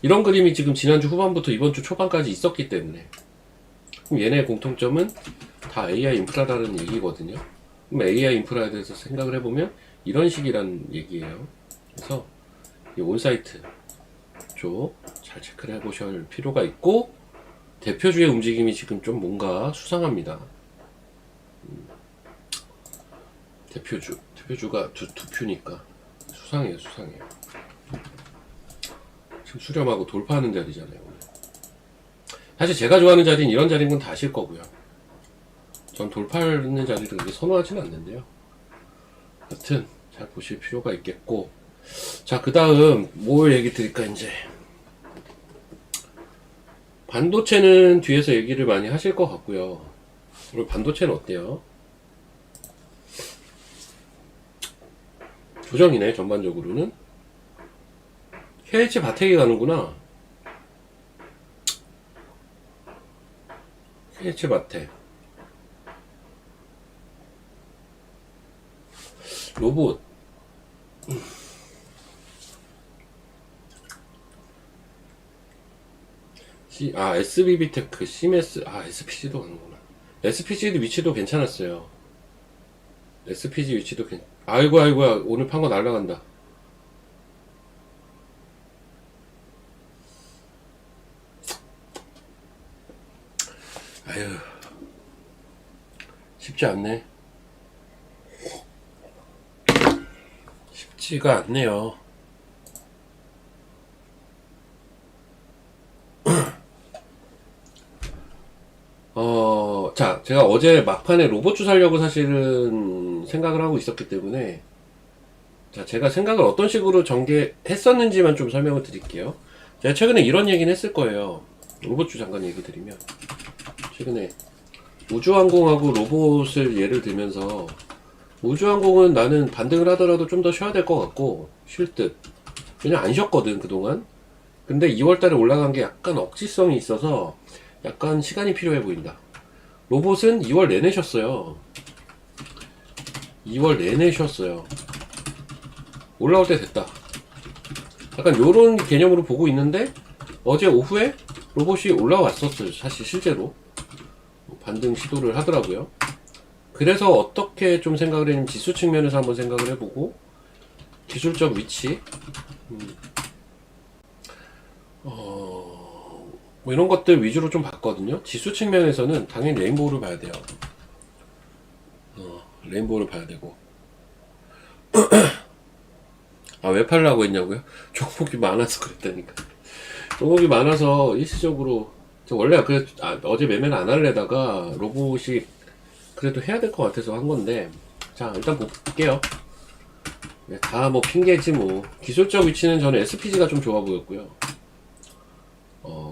이런 그림이 지금 지난주 후반부터 이번 주 초반까지 있었기 때문에. 그럼 얘네의 공통점은 다 AI 인프라라는 얘기거든요. 그럼 AI 인프라에 대해서 생각을 해보면 이런 식이란 얘기예요. 그래서 이 온사이트 쪽 잘 체크를 해보실 필요가 있고, 대표주의 움직임이 지금 좀 뭔가 수상합니다. 대표주가 투표니까 수상해요. 지금 수렴하고 돌파하는 자리잖아요, 오늘. 사실 제가 좋아하는 자리는 이런 자리인 건 다 아실 거고요. 전 돌파하는 자리를 그렇게 선호하지는 않는데요. 여튼 잘 보실 필요가 있겠고, 자, 그 다음 뭘 얘기 드릴까. 이제 반도체는 뒤에서 얘기를 많이 하실 것 같고요. 그리고 반도체는 어때요? 조정이네, 전반적으로는. KH 바텍이 가는구나. KH 바텍. 로봇. SBB테크, 시메스. SPG도 가는구나. SPG 위치도 괜찮았어요. SPG 위치도 아이고야, 오늘 판 거 날라간다. 아유, 쉽지 않네. 쉽지가 않네요. 자, 제가 어제 막판에 로봇주 살려고 사실은 생각을 하고 있었기 때문에, 자, 제가 생각을 어떤 식으로 전개했었는지만 좀 설명을 드릴게요. 제가 최근에 이런 얘기는 했을 거예요. 로봇주 잠깐 얘기 드리면, 최근에 우주항공하고 로봇을 예를 들면서, 우주항공은 나는 반등을 하더라도 좀 더 쉬어야 될 것 같고, 쉴 듯. 왜냐면 안 쉬었거든, 그동안. 근데 2월달에 올라간 게 약간 억지성이 있어서 약간 시간이 필요해 보인다. 로봇은 2월 내내 쉬었어요. 2월 내내 쉬었어요. 올라올 때 됐다. 약간 요런 개념으로 보고 있는데, 어제 오후에 로봇이 올라왔었어요. 사실 실제로 반등 시도를 하더라고요. 그래서 어떻게 좀 생각을 했냐면, 지수 측면에서 한번 생각을 해보고, 기술적 위치, 뭐 이런 것들 위주로 좀 봤거든요. 지수 측면에서는 당연히 레인보우를 봐야 돼요. 레인보우를 봐야 되고. 왜 팔라고 했냐고요? 종목이 많아서 그랬다니까. 종목이 많아서 일시적으로, 원래 어제 매매를 안 하려다가 로봇이 그래도 해야 될 것 같아서 한 건데, 자, 일단 볼게요. 다 뭐 핑계지 뭐. 기술적 위치는 저는 SPG가 좀 좋아 보였고요.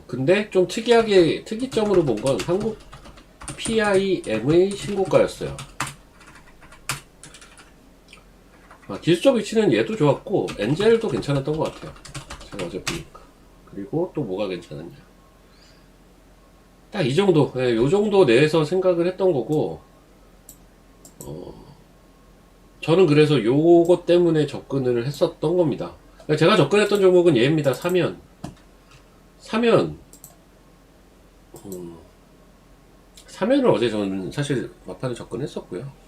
근데 좀 특이점으로 본 건 한국 PIM의 신고가였어요. 기술적 위치는 얘도 좋았고, 엔젤도 괜찮았던 것 같아요. 제가 어제 보니까. 그리고 또 뭐가 괜찮았냐. 딱 이 정도, 예, 요 정도 내에서 생각을 했던 거고, 저는 그래서 요것 때문에 접근을 했었던 겁니다. 제가 접근했던 종목은 얘입니다. 사면, 사면을 어제 저는 사실 막판에 접근했었고요.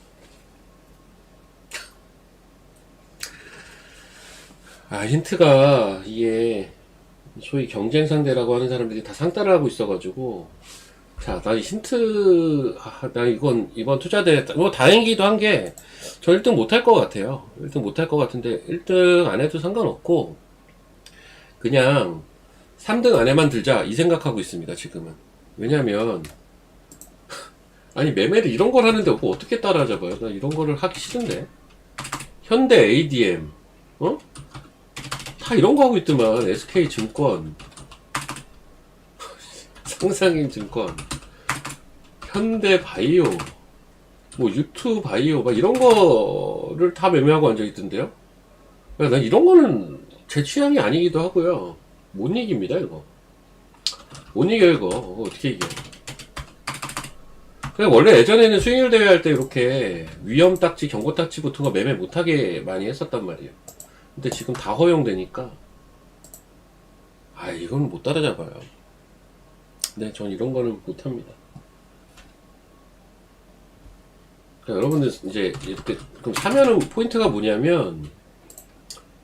힌트가 이게 소위 경쟁 상대라고 하는 사람들이 다 상따를 하고 있어가지고, 자, 나 힌트, 나 이번 투자대, 뭐 다행이기도 한 게, 저 1등 못할 것 같아요. 1등 못할 것 같은데, 1등 안 해도 상관없고, 그냥 3등 안에만 들자, 이 생각하고 있습니다, 지금은. 왜냐면, 아니, 매매를 이런 걸 하는데 뭐 어떻게 따라잡아요? 나 이런 거를 하기 싫은데. 현대 ADM, 어? 다 이런 거 하고 있더만. SK증권, 상상인증권, 현대바이오, 뭐 유투바이오, 막 이런 거를 다 매매하고 앉아있던데요? 난 이런 거는 제 취향이 아니기도 하고요. 못 이깁니다, 이거. 못 이겨요, 이거. 어떻게 이겨. 그냥 원래 예전에는 수익률 대회 할 때 이렇게 위험 딱지, 경고 딱지 붙은 거 매매 못하게 많이 했었단 말이에요. 근데 지금 다 허용되니까, 이건 못 따라잡아요. 네, 전 이런 거는 못합니다. 그러니까 여러분들 이제 이렇게, 그럼 사면은 포인트가 뭐냐면,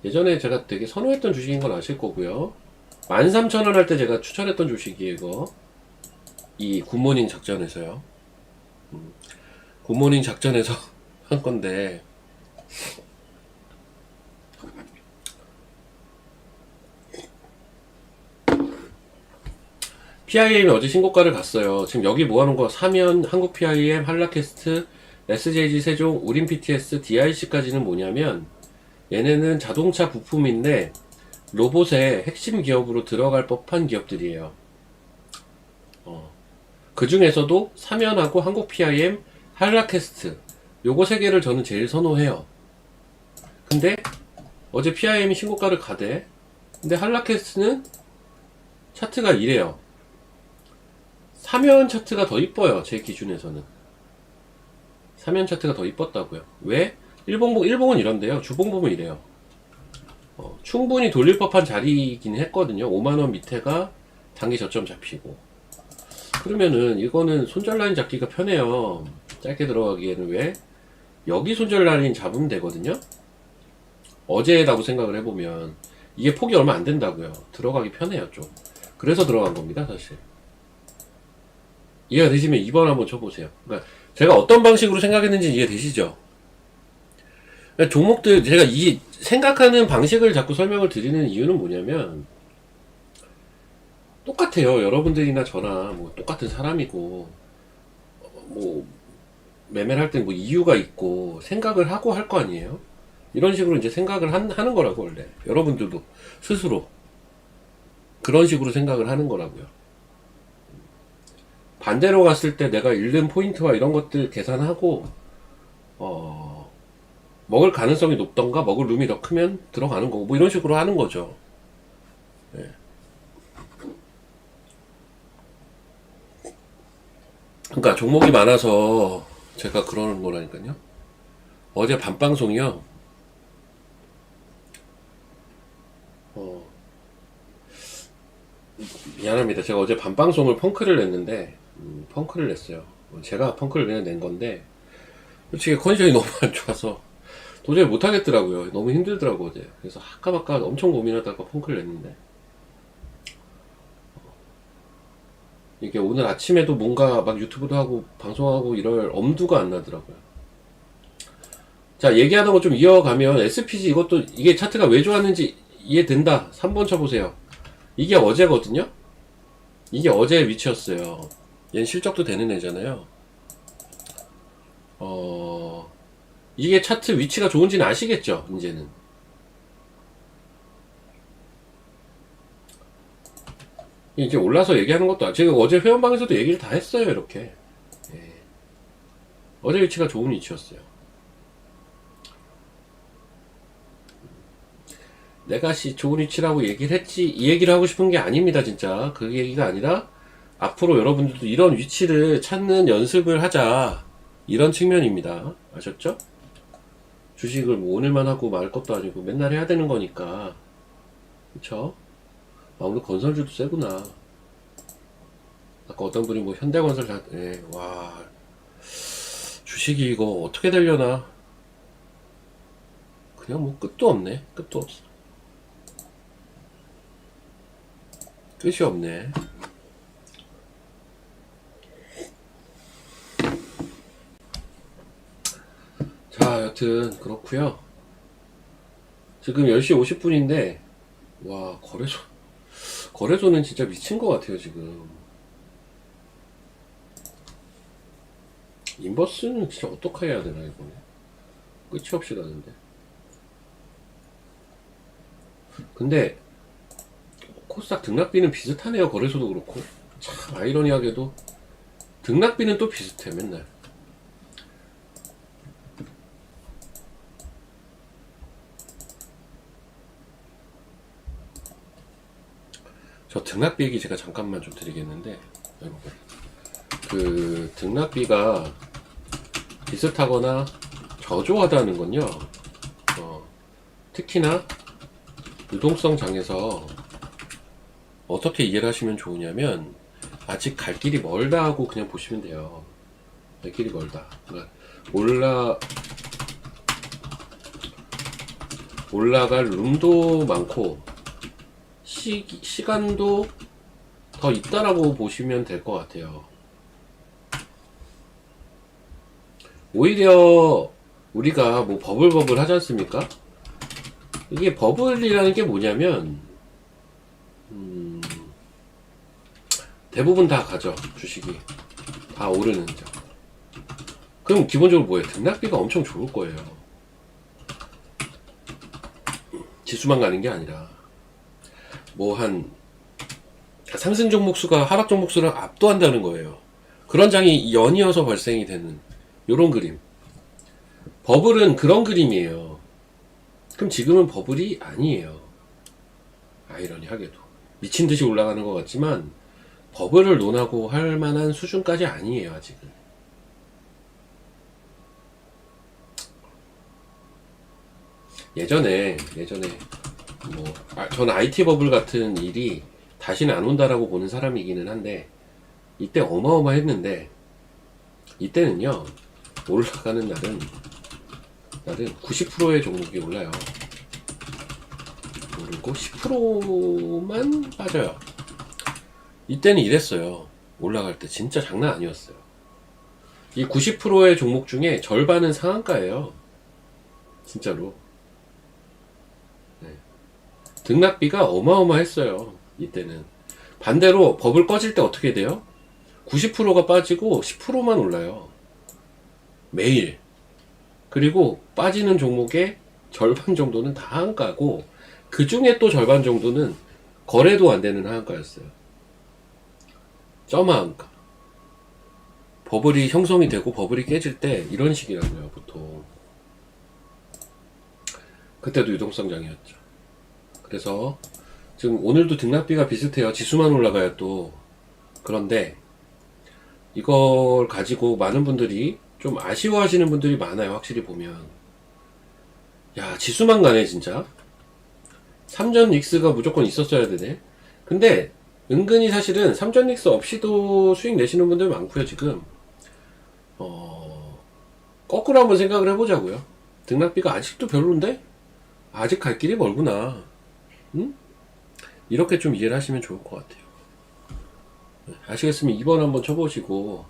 예전에 제가 되게 선호했던 주식인 건 아실 거고요. 13,000원 할 때 제가 추천했던 주식이에요, 이거. 이 굿모닝 작전에서요. 굿모닝 작전에서 한 건데, PIM이 어제 신고가를 갔어요. 지금 여기 모아놓은 거 사면, 한국 PIM, 한라캐스트, SJG 세종, 우린 PTS, DIC까지는 뭐냐면, 얘네는 자동차 부품인데 로봇의 핵심 기업으로 들어갈 법한 기업들이에요. 그 중에서도 사면하고 한국 PIM, 한라캐스트 요거 세 개를 저는 제일 선호해요. 근데 어제 PIM이 신고가를 가대. 근데 한라캐스트는 차트가 이래요. 사면 차트가 더 이뻐요. 제 기준에서는. 사면 차트가 더 이뻤다고요. 왜? 일봉은 이런데요. 주봉 보면 이래요. 충분히 돌릴 법한 자리이긴 했거든요. 5만원 밑에가 단기 저점 잡히고. 그러면은 이거는 손절 라인 잡기가 편해요. 짧게 들어가기에는. 왜? 여기 손절 라인 잡으면 되거든요. 어제라고 생각을 해보면 이게 폭이 얼마 안 된다고요. 들어가기 편해요, 좀. 그래서 들어간 겁니다, 사실. 이해가 되시면 2번 한번 쳐보세요. 그러니까 제가 어떤 방식으로 생각했는지 이해되시죠? 그러니까 종목들, 제가 이 생각하는 방식을 자꾸 설명을 드리는 이유는 뭐냐면, 똑같아요. 여러분들이나 저나 뭐 똑같은 사람이고, 뭐 매매를 할 때 뭐 이유가 있고 생각을 하고 할 거 아니에요. 이런 식으로 이제 생각을 하는 거라고. 원래 여러분들도 스스로 그런 식으로 생각을 하는 거라고요. 반대로 갔을 때 내가 잃는 포인트와 이런 것들 계산하고 먹을 가능성이 높던가 먹을 룸이 더 크면 들어가는 거고, 뭐 이런 식으로 하는 거죠. 네. 그러니까 종목이 많아서 제가 그러는 거라니까요. 어제 밤방송이요. 미안합니다. 제가 어제 밤방송을 펑크를 냈는데, 펑크를 냈어요. 제가 펑크를 그냥 낸 건데, 솔직히 컨디션이 너무 안 좋아서 도저히 못하겠더라고요. 너무 힘들더라고 어제. 그래서 아까마까 엄청 고민하다가 펑크를 냈는데, 이게 오늘 아침에도 뭔가 막 유튜브도 하고 방송하고 이럴 엄두가 안 나더라고요. 자, 얘기하던 거 좀 이어가면 SPG, 이것도 이게 차트가 왜 좋았는지 이해된다. 3번 쳐보세요. 이게 어제거든요. 이게 어제 위치였어요. 얘는 실적도 되는 애잖아요. 이게 차트 위치가 좋은지는 아시겠죠, 이제는. 이제 올라서 얘기하는 것도 제가 어제 회원방에서도 얘기를 다 했어요. 이렇게 어제 위치가 좋은 위치였어요. 내가 좋은 위치라고 얘기를 했지 이 얘기를 하고 싶은 게 아닙니다. 진짜 그 얘기가 아니라 앞으로 여러분들도 이런 위치를 찾는 연습을 하자, 이런 측면입니다. 아셨죠? 주식을 뭐 오늘만 하고 말 것도 아니고 맨날 해야 되는 거니까. 그쵸? 아, 오늘 건설주도 세구나. 아까 어떤 분이 뭐 현대건설 와, 주식이 이거 어떻게 되려나. 그냥 뭐 끝도 없네. 끝도 없어. 끝이 없네. 자, 여튼 그렇구요. 지금 10시 50분인데 와, 거래소는 진짜 미친 것 같아요. 지금 인버스는 진짜 어떻게 해야 되나 이거는. 끝이 없이 가는데. 근데 코스닥 등락비는 비슷하네요. 거래소도 그렇고. 참 아이러니하게도 등락비는 또 비슷해 맨날. 저 등락비 얘기 제가 잠깐만 좀 드리겠는데, 그 등락비가 비슷하거나 저조하다는 건요, 특히나 유동성 장에서 어떻게 이해를 하시면 좋으냐면, 아직 갈 길이 멀다 하고 그냥 보시면 돼요. 갈 길이 멀다. 그러니까 올라갈 룸도 많고 시간도 더 있다라고 보시면 될 것 같아요. 오히려 우리가 뭐 버블 하지 않습니까? 이게 버블이라는 게 뭐냐면 대부분 다 가죠. 주식이 다 오르는 죠. 그럼 기본적으로 뭐예요? 등락비가 엄청 좋을 거예요. 지수만 가는 게 아니라 뭐 한 상승 종목 수가 하락 종목 수를 압도한다는 거예요. 그런 장이 연이어서 발생이 되는 요런 그림. 버블은 그런 그림이에요. 그럼 지금은 버블이 아니에요. 아이러니하게도 미친 듯이 올라가는 것 같지만 버블을 논하고 할 만한 수준까지 아니에요. 아직은. 예전에 뭐 저는 IT 버블 같은 일이 다시는 안 온다라고 보는 사람이기는 한데, 이때 어마어마했는데, 이때는요 올라가는 날은 90%의 종목이 올라요. 오르고 10%만 빠져요. 이때는 이랬어요. 올라갈 때 진짜 장난 아니었어요. 이 90%의 종목 중에 절반은 상한가예요. 진짜로. 등락비가 어마어마했어요. 이때는. 반대로 버블 꺼질 때 어떻게 돼요? 90%가 빠지고 10%만 올라요. 매일. 그리고 빠지는 종목의 절반 정도는 다 하한가고, 그 중에 또 절반 정도는 거래도 안 되는 하한가였어요. 점하한가. 버블이 형성이 되고 버블이 깨질 때 이런 식이라고요, 보통. 그때도 유동성장이었죠. 그래서 지금 오늘도 등락비가 비슷해요. 지수만 올라가요 또. 그런데 이걸 가지고 많은 분들이 좀 아쉬워하시는 분들이 많아요. 확실히 보면, 야, 지수만 가네 진짜. 3전 릭스가 무조건 있었어야 되네. 근데 은근히 사실은 3전 릭스 없이도 수익 내시는 분들 많고요. 지금 거꾸로 한번 생각을 해보자고요. 등락비가 아직도 별론데 아직 갈 길이 멀구나. 응? 이렇게 좀 이해를 하시면 좋을 것 같아요. 아시겠으면 2번 한번 쳐보시고,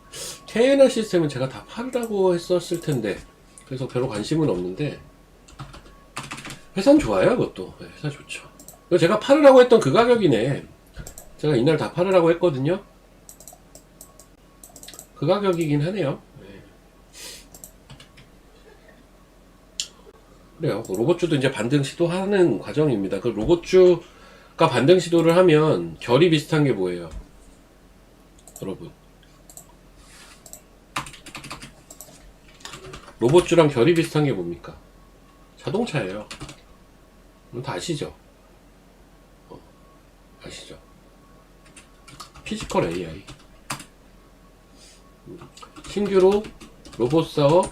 KNR 시스템은 제가 다 팔으라고 했었을 텐데, 그래서 별로 관심은 없는데, 회사는 좋아요. 그것도 회사 좋죠. 제가 팔으라고 했던 그 가격이네. 제가 이날 다 팔으라고 했거든요. 그 가격이긴 하네요. 그래요. 로봇주도 이제 반등 시도하는 과정입니다. 그 로봇주가 반등 시도를 하면 결이 비슷한 게 뭐예요? 여러분, 로봇주랑 결이 비슷한 게 뭡니까? 자동차예요. 다 아시죠? 아시죠? 피지컬 AI. 신규로 로봇 사업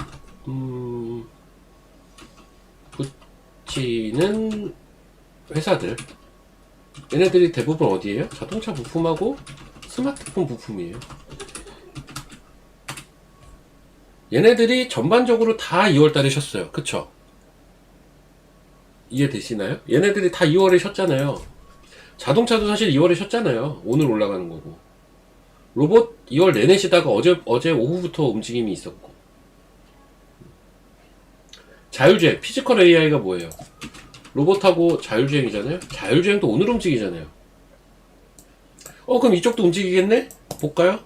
붙이는 회사들, 얘네들이 대부분 어디에요? 자동차 부품하고 스마트폰 부품이에요. 얘네들이 전반적으로 다 2월달에 쉬었어요. 그쵸? 이해되시나요? 얘네들이 다 2월에 쉬었잖아요. 자동차도 사실 2월에 쉬었잖아요. 오늘 올라가는 거고. 로봇 2월 내내 쉬다가 어제 오후부터 움직임이 있었고. 자율주행, 피지컬 AI가 뭐예요? 로봇하고 자율주행이잖아요. 자율주행도 오늘 움직이잖아요. 그럼 이쪽도 움직이겠네? 볼까요?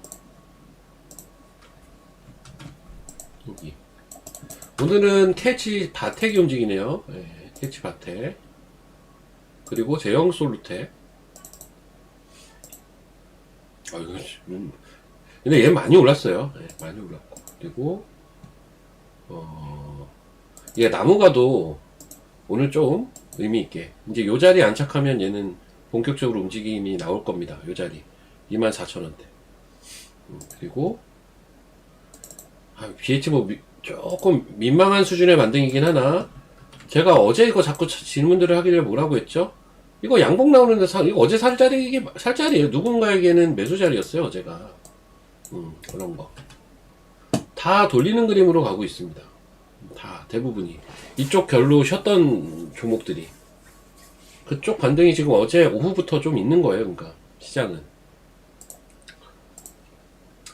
여기. 오늘은 캐치 바텍이 움직이네요. 네, 캐치 바텍. 그리고 제형 솔루텍. 근데 얘 많이 올랐어요. 네, 많이 올랐고. 그리고 얘 나무가도 오늘 좀 의미있게 이제 요 자리에 안착하면 얘는 본격적으로 움직임이 나올 겁니다. 요 자리 24,000원대. 그리고 BH 뭐 조금 민망한 수준의 반등이긴 하나, 제가 어제 이거 자꾸 질문들을 하길래 뭐라고 했죠? 이거 양봉 나오는데 이거 어제 살 자리, 이게 살 자리예요. 누군가에게는 매수 자리였어요 어제가. 그런 거 다 돌리는 그림으로 가고 있습니다. 다 대부분이 이쪽 결로 쉬었던 종목들이, 그쪽 반등이 지금 어제 오후부터 좀 있는 거예요. 그러니까 시장은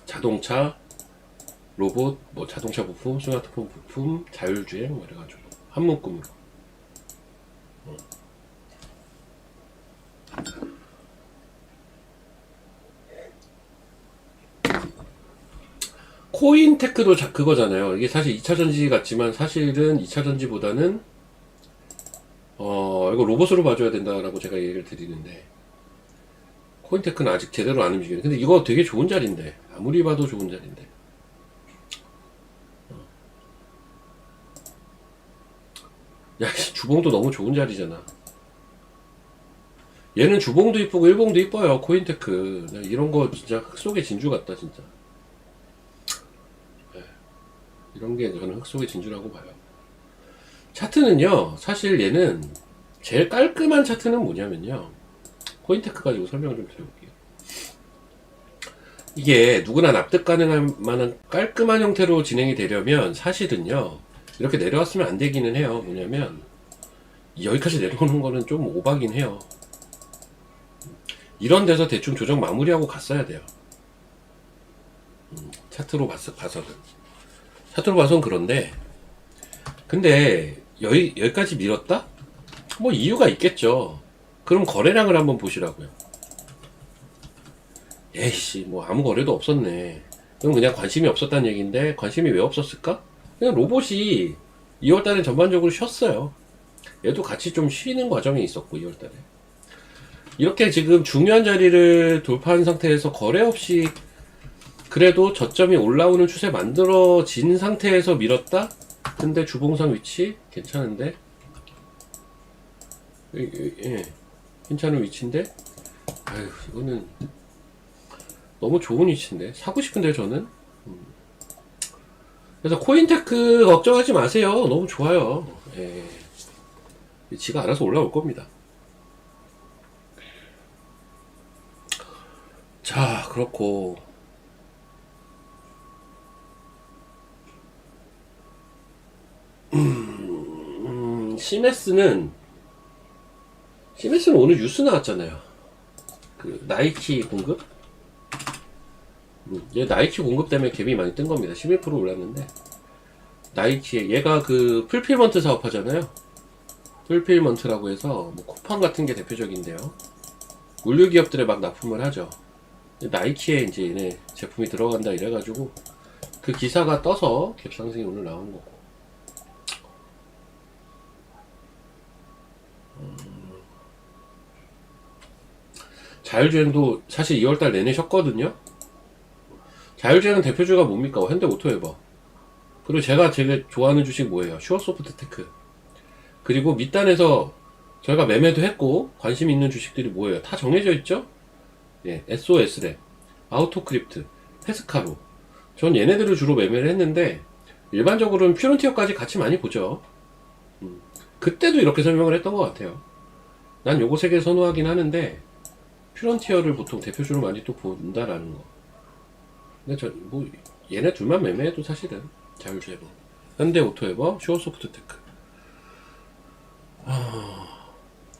자동차, 로봇, 뭐 자동차 부품, 스마트폰 부품, 자율주행 뭐 이래가지고 한 묶음으로. 코인테크도 그거잖아요. 이게 사실 2차전지 같지만 사실은 2차전지보다는 이거 로봇으로 봐줘야 된다라고 제가 얘기를 드리는데, 코인테크는 아직 제대로 안 움직여요. 근데 이거 되게 좋은 자리인데, 아무리 봐도 좋은 자리인데. 야, 주봉도 너무 좋은 자리잖아. 얘는 주봉도 이쁘고 일봉도 이뻐요. 코인테크 이런 거 진짜 흙 속의 진주 같다 진짜. 네. 이런 게 저는 흙 속의 진주라고 봐요. 차트는요, 사실 얘는 제일 깔끔한 차트는 뭐냐면요, 코인테크 가지고 설명을 좀 드려볼게요. 이게 누구나 납득 가능한 만한 깔끔한 형태로 진행이 되려면 사실은요, 이렇게 내려왔으면 안 되기는 해요. 뭐냐면 여기까지 내려오는 거는 좀 오바긴 해요. 이런 데서 대충 조정 마무리하고 갔어야 돼요. 차트로 봐서는. 차트로 봐서는 그런데, 근데 여기까지 밀었다? 뭐 이유가 있겠죠. 그럼 거래량을 한번 보시라고요. 에이씨, 뭐 아무 거래도 없었네. 그럼 그냥 관심이 없었다는 얘기인데, 관심이 왜 없었을까? 그냥 로봇이 2월달에 전반적으로 쉬었어요. 얘도 같이 좀 쉬는 과정이 있었고, 2월달에. 이렇게 지금 중요한 자리를 돌파한 상태에서 거래 없이 그래도 저점이 올라오는 추세 만들어진 상태에서 밀었다? 근데 주봉상 위치 괜찮은데? 예, 괜찮은 위치인데? 아유, 이거는 너무 좋은 위치인데? 사고 싶은데 저는? 그래서 코인테크 걱정하지 마세요. 너무 좋아요. 예. 지가 알아서 올라올 겁니다. 자, 그렇고 시메스는 오늘 뉴스 나왔잖아요. 그 나이키 공급? 얘 나이키 공급 때문에 갭이 많이 뜬 겁니다. 11% 올랐는데, 나이키에 얘가 그 풀필먼트 사업 하잖아요. 풀필먼트라고 해서 뭐 쿠팡 같은 게 대표적인데요. 물류 기업들에 막 납품을 하죠. 나이키에 이제 얘네 제품이 들어간다 이래가지고 그 기사가 떠서 갭 상승이 오늘 나온 거고. 자율주행도 사실 2월달 내내 쉬었거든요. 자율주행 대표주가 뭡니까? 현대오토에버. 그리고 제가 제일 좋아하는 주식 뭐예요? 슈어소프트테크. 그리고 밑단에서 저희가 매매도 했고 관심 있는 주식들이 뭐예요? 다 정해져 있죠? 예, SOS랩, 아우토크립트, 페스카로. 전 얘네들을 주로 매매를 했는데 일반적으로는 퓨런티어까지 같이 많이 보죠. 그때도 이렇게 설명을 했던 것 같아요. 난 요거 세 개 선호하긴 하는데 퓨런티어를 보통 대표주로 많이 또 본다라는 거. 근데 뭐 얘네 둘만 매매해도 사실은 자율주행은 현대오토에버, 슈어소프트테크.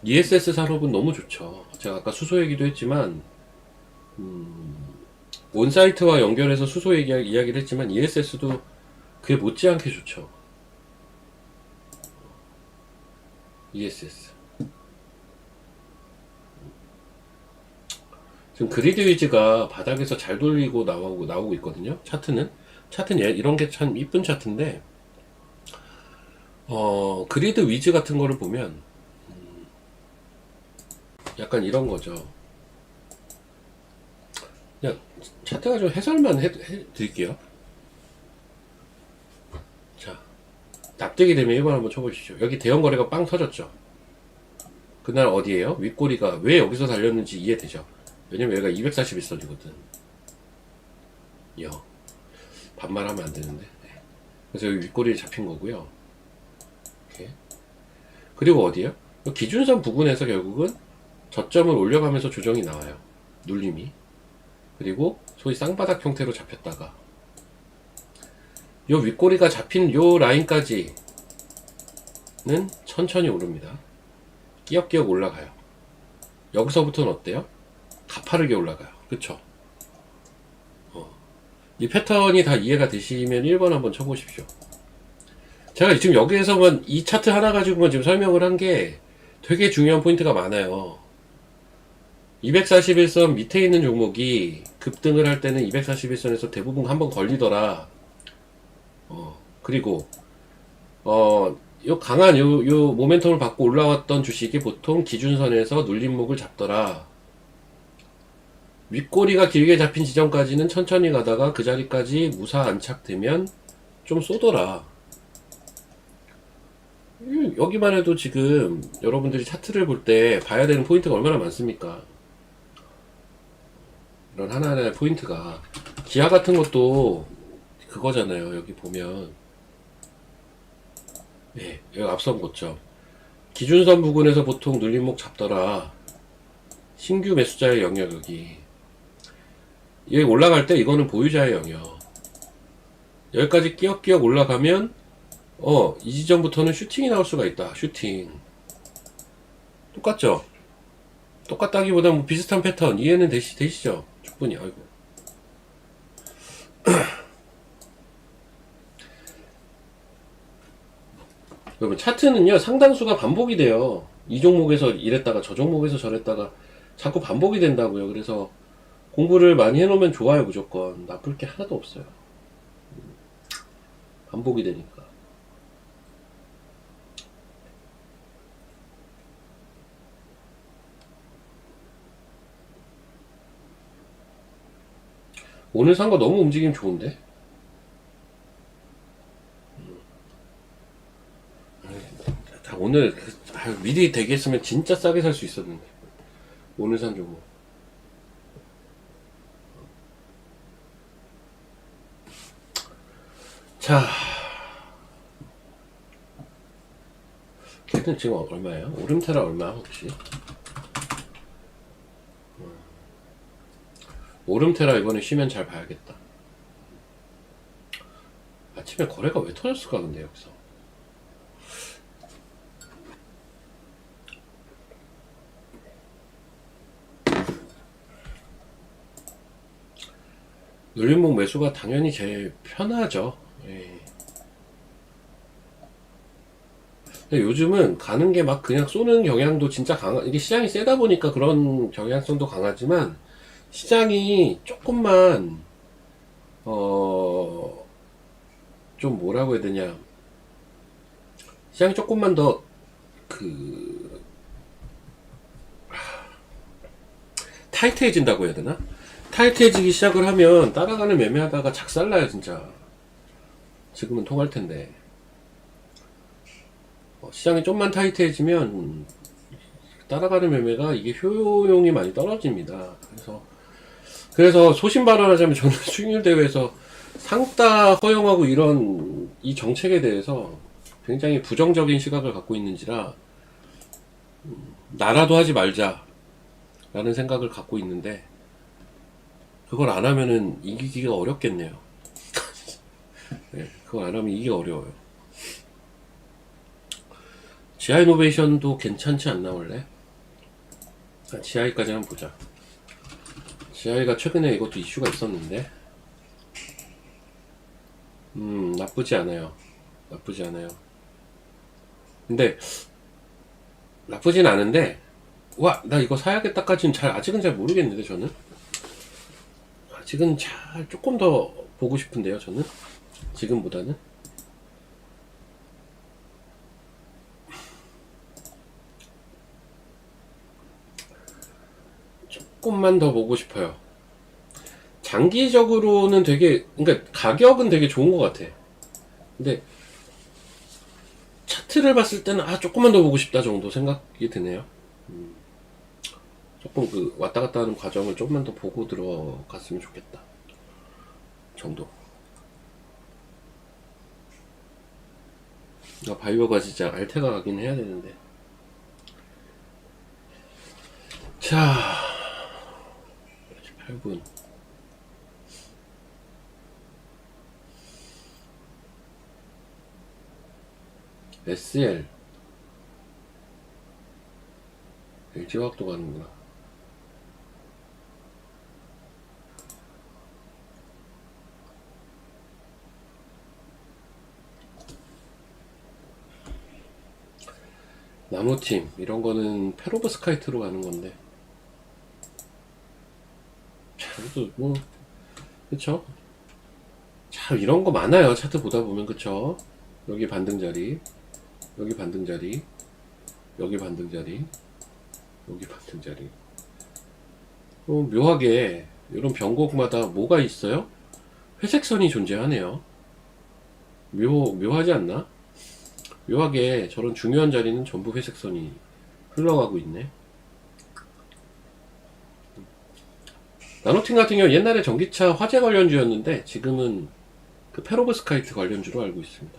ESS 산업은 너무 좋죠. 제가 아까 수소 얘기도 했지만 온사이트와 연결해서 수소 이야기를 했지만 ESS도 그에 못지않게 좋죠. ESS 지금 그리드 위즈가 바닥에서 잘 돌리고 나오고 있거든요. 차트는 이런 게 참 이쁜 차트인데 그리드 위즈 같은 거를 보면 약간 이런 거죠. 그냥 차트가 좀 해설만 해드릴게요. 자, 납득이 되면 1번 한번 쳐보시죠. 여기 대형 거래가 빵 터졌죠. 그날 어디에요? 윗꼬리가 왜 여기서 달렸는지 이해되죠. 왜냐면 여기가 241선이거든. 반말하면 안 되는데. 네. 그래서 여기 윗꼬리에 잡힌 거고요. 이렇게. 그리고 어디에요? 기준선 부근에서 결국은 저점을 올려가면서 조정이 나와요. 눌림이. 그리고 소위 쌍바닥 형태로 잡혔다가 요 윗꼬리가 잡힌 요 라인까지는 천천히 오릅니다. 끼역끼역 올라가요. 여기서부터는 어때요? 가파르게 올라가요. 그쵸? 이 패턴이 다 이해가 되시면 1번 한번 쳐보십시오. 제가 지금 여기에서만 이 차트 하나 가지고만 지금 설명을 한 게 되게 중요한 포인트가 많아요. 241선 밑에 있는 종목이 급등을 할 때는 241선에서 대부분 한번 걸리더라. 그리고 요 강한 요 모멘텀을 받고 올라왔던 주식이 보통 기준선에서 눌림목을 잡더라. 윗꼬리가 길게 잡힌 지점까지는 천천히 가다가 그 자리까지 무사 안착되면 좀 쏘더라. 여기만 해도 지금 여러분들이 차트를 볼 때 봐야 되는 포인트가 얼마나 많습니까? 이런 하나하나의 포인트가 기아 같은 것도 그거잖아요. 여기 보면 여기 앞선 고점 기준선 부근에서 보통 눌림목 잡더라. 신규 매수자의 영역 여기 올라갈 때 이거는 보유자의 영역. 여기까지 끼역끼역 올라가면 이 지점부터는 슈팅이 나올 수가 있다. 슈팅 똑같죠? 똑같다기보다 뭐 비슷한 패턴 이해는 되시죠? 충분히. 아이고. 여러분 차트는요 상당수가 반복이 돼요. 이 종목에서 이랬다가 저 종목에서 저랬다가 자꾸 반복이 된다고요. 그래서 공부를 많이 해놓으면 좋아요. 무조건 나쁠 게 하나도 없어요. 반복이 되니까. 오늘 산 거 너무 움직임 좋은데? 오늘 미리 대기했으면 진짜 싸게 살 수 있었는데. 오늘 산 종목. 자, 걔는 지금 얼마예요? 오름테라 얼마 혹시? 오름테라 이번에 쉬면 잘 봐야겠다. 아침에 거래가 왜 터졌을까 근데 여기서. 눌림목 매수가 당연히 제일 편하죠. 근데 요즘은 가는 게 막 그냥 쏘는 경향도 진짜 이게 시장이 세다 보니까 그런 경향성도 강하지만 시장이 조금만 좀 뭐라고 해야 되냐, 시장이 조금만 더 타이트해진다고 해야 되나? 타이트해지기 시작을 하면 따라가는 매매하다가 작살나요 진짜. 지금은 통할 텐데 시장이 좀만 타이트해지면 따라가는 매매가 이게 효용이 많이 떨어집니다. 그래서 소신 발언하자면 저는 수익률 대회에서 상따 허용하고 이런 이 정책에 대해서 굉장히 부정적인 시각을 갖고 있는지라 나라도 하지 말자 라는 생각을 갖고 있는데 그걸 안 하면은 이기기가 어렵겠네요. 네, 그걸 안 하면 이기기가 어려워요. 지하이노베이션도 괜찮지 않나 원래? 지하이까지 한번 보자. 지하이가 최근에 이것도 이슈가 있었는데 나쁘지 않아요. 나쁘지 않아요. 근데 나쁘진 않은데 와 나 이거 사야겠다까지는 아직은 잘 모르겠는데 저는 아직은 조금 더 보고 싶은데요 저는 지금보다는 조금만 더 보고 싶어요. 장기적으로는 되게 그러니까 가격은 되게 좋은 것 같아. 근데 차트를 봤을 때는 조금만 더 보고 싶다 정도 생각이 드네요. 조금 그 왔다 갔다 하는 과정을 조금만 더 보고 들어갔으면 좋겠다 정도. 바이오가 진짜 알테가 가긴 해야 되는데. 자 8분 SL LG화학도 가는구나. 나무팀 이런거는 페로브스카이트로 가는 건데 그래도 뭐 그쵸? 참 이런거 많아요 차트 보다 보면. 그쵸? 여기 반등자리 여기 반등자리 여기 반등자리 여기 반등자리 묘하게 이런 변곡마다 뭐가 있어요? 회색선이 존재하네요. 묘하지 않나? 묘하게 저런 중요한 자리는 전부 회색선이 흘러가고 있네. 나노팀 같은 경우 옛날에 전기차 화재 관련주였는데 지금은 그 페로브스카이트 관련주로 알고 있습니다.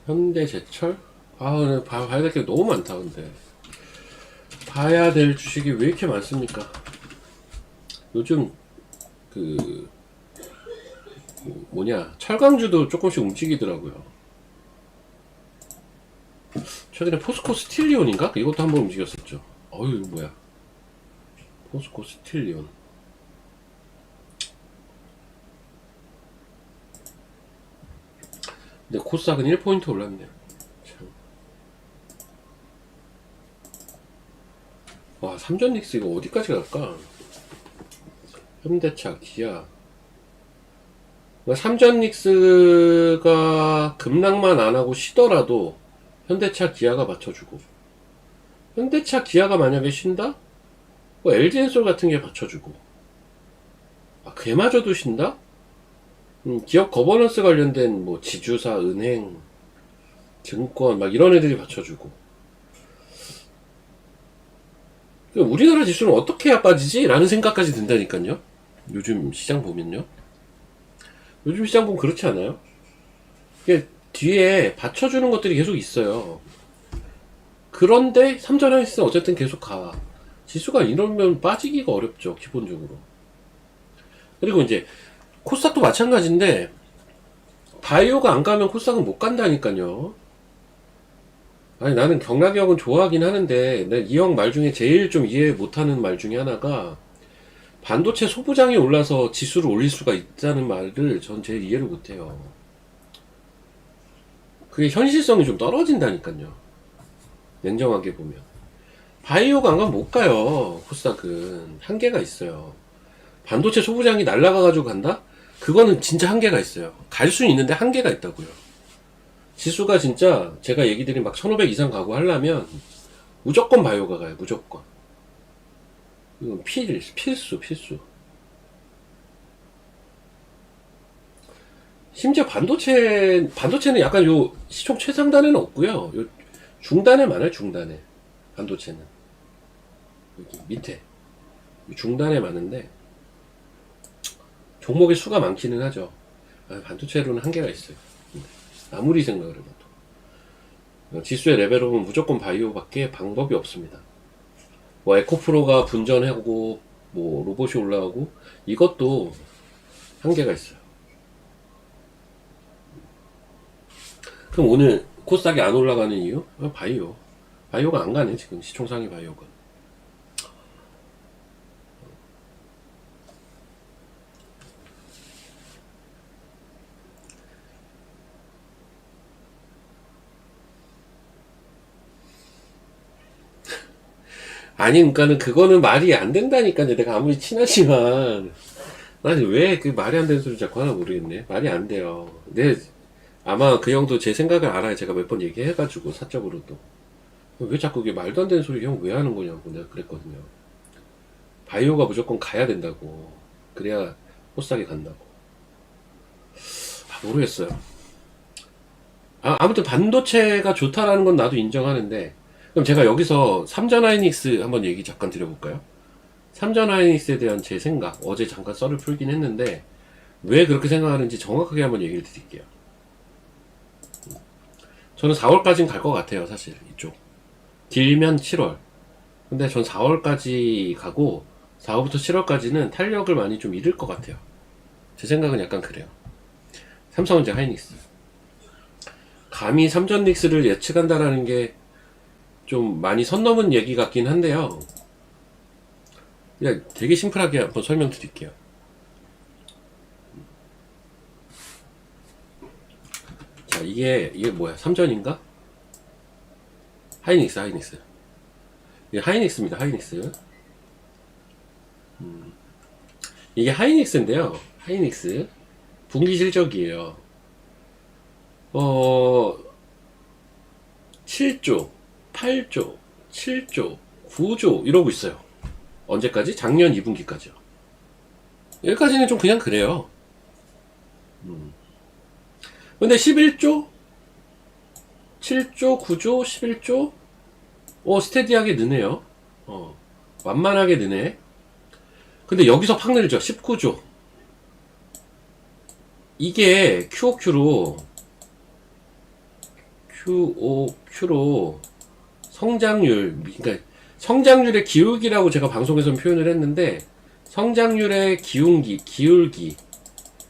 현대제철? 봐야 될 게 너무 많다. 근데 봐야 될 주식이 왜 이렇게 많습니까? 요즘 그 철강주도 조금씩 움직이더라고요. 최근에 포스코 스틸리온인가? 이것도 한번 움직였었죠. 이거 뭐야? 포스코 스틸리온. 근데 코스닥은 1포인트 올랐네요. 참. 와, 삼전닉스 이거 어디까지 갈까? 현대차, 기아. 삼전닉스가 급락만 안 하고 쉬더라도 현대차, 기아가 맞춰주고, 현대차, 기아가 만약에 쉰다? LG엔솔 같은 게 받쳐주고, 걔마저도 쉰다? 기업 거버넌스 관련된 지주사, 은행, 증권 이런 애들이 받쳐주고. 우리나라 지수는 어떻게 해야 빠지지? 라는 생각까지 든다니까요. 요즘 시장 보면요. 요즘 시장 보면 그렇지 않아요? 이게 뒤에 받쳐주는 것들이 계속 있어요. 그런데 삼전하이스는 어쨌든 계속 가. 지수가 이러면 빠지기가 어렵죠, 기본적으로. 그리고 이제 코스닥도 마찬가지인데 바이오가 안 가면 코스닥은 못 간다니까요. 아니 나는 경락역은 좋아하긴 하는데 이 형 말 중에 제일 좀 이해 못하는 말 중에 하나가 반도체 소부장이 올라서 지수를 올릴 수가 있다는 말을 전 제일 이해를 못해요. 그게 현실성이 좀 떨어진다니까요. 냉정하게 보면 바이오가 안 가면 못 가요. 코스닥은 한계가 있어요. 반도체 소부장이 날아가가지고 간다? 그거는 진짜 한계가 있어요. 갈 수는 있는데 한계가 있다고요. 지수가 진짜 제가 얘기 드린 막 1500 이상 가고 하려면 무조건 바이오가 가요. 무조건. 이건 필수. 심지어 반도체는 약간 요 시총 최상단에는 없고요. 요 중단에 많아요. 중단에. 반도체는. 여기 밑에. 중단에 많은데 종목의 수가 많기는 하죠. 반도체로는 한계가 있어요. 아무리 생각을 해봐도. 지수의 레벨업은 무조건 바이오밖에 방법이 없습니다. 뭐 에코프로가 분전하고 뭐 로봇이 올라오고 이것도 한계가 있어요. 그럼 오늘 코스닥이 안 올라가는 이유? 바이오가 안 가네 지금 시총상위 바이오가. 아니 그러니까는 그거는 말이 안 된다니까. 내가 아무리 친하지만 아니 왜 그 말이 안 되는 소리 자꾸 하나 모르겠네. 말이 안 돼요. 아마 그 형도 제 생각을 알아요. 제가 몇 번 얘기해가지고 사적으로도 왜 자꾸 그게 말도 안 되는 소리 형 왜 하는 거냐고 내가 그랬거든요. 바이오가 무조건 가야 된다고. 그래야 코스닥이 간다고. 모르겠어요. 아무튼 반도체가 좋다라는 건 나도 인정하는데, 그럼 제가 여기서 삼전하이닉스 한번 얘기 잠깐 드려볼까요? 삼전하이닉스에 대한 제 생각, 어제 잠깐 썰을 풀긴 했는데 왜 그렇게 생각하는지 정확하게 한번 얘기를 드릴게요. 저는 4월까지는 갈 것 같아요. 사실 이쪽 길면 7월. 근데 전 4월까지 가고 4월부터 7월까지는 탄력을 많이 좀 잃을 것 같아요. 제 생각은 약간 그래요. 삼성전자 하이닉스. 감히 삼전닉스를 예측한다라는 게 좀 많이 선 넘은 얘기 같긴 한데요. 그냥 되게 심플하게 한번 설명드릴게요. 자, 이게 뭐야? 삼전인가? 하이닉스. 이게 하이닉스입니다. 하이닉스. 이게 하이닉스인데요. 하이닉스. 분기 실적이에요. 7조, 8조, 7조, 9조 이러고 있어요. 언제까지? 작년 2분기까지요. 여기까지는 좀 그냥 그래요. 근데 11조? 7조, 9조, 11조? 스테디하게 느네요. 완만하게 느네. 근데 여기서 팍 늘죠. 19조. 이게 QOQ로 성장률, 그러니까 성장률의 기울기라고 제가 방송에서 표현을 했는데, 성장률의 기울기.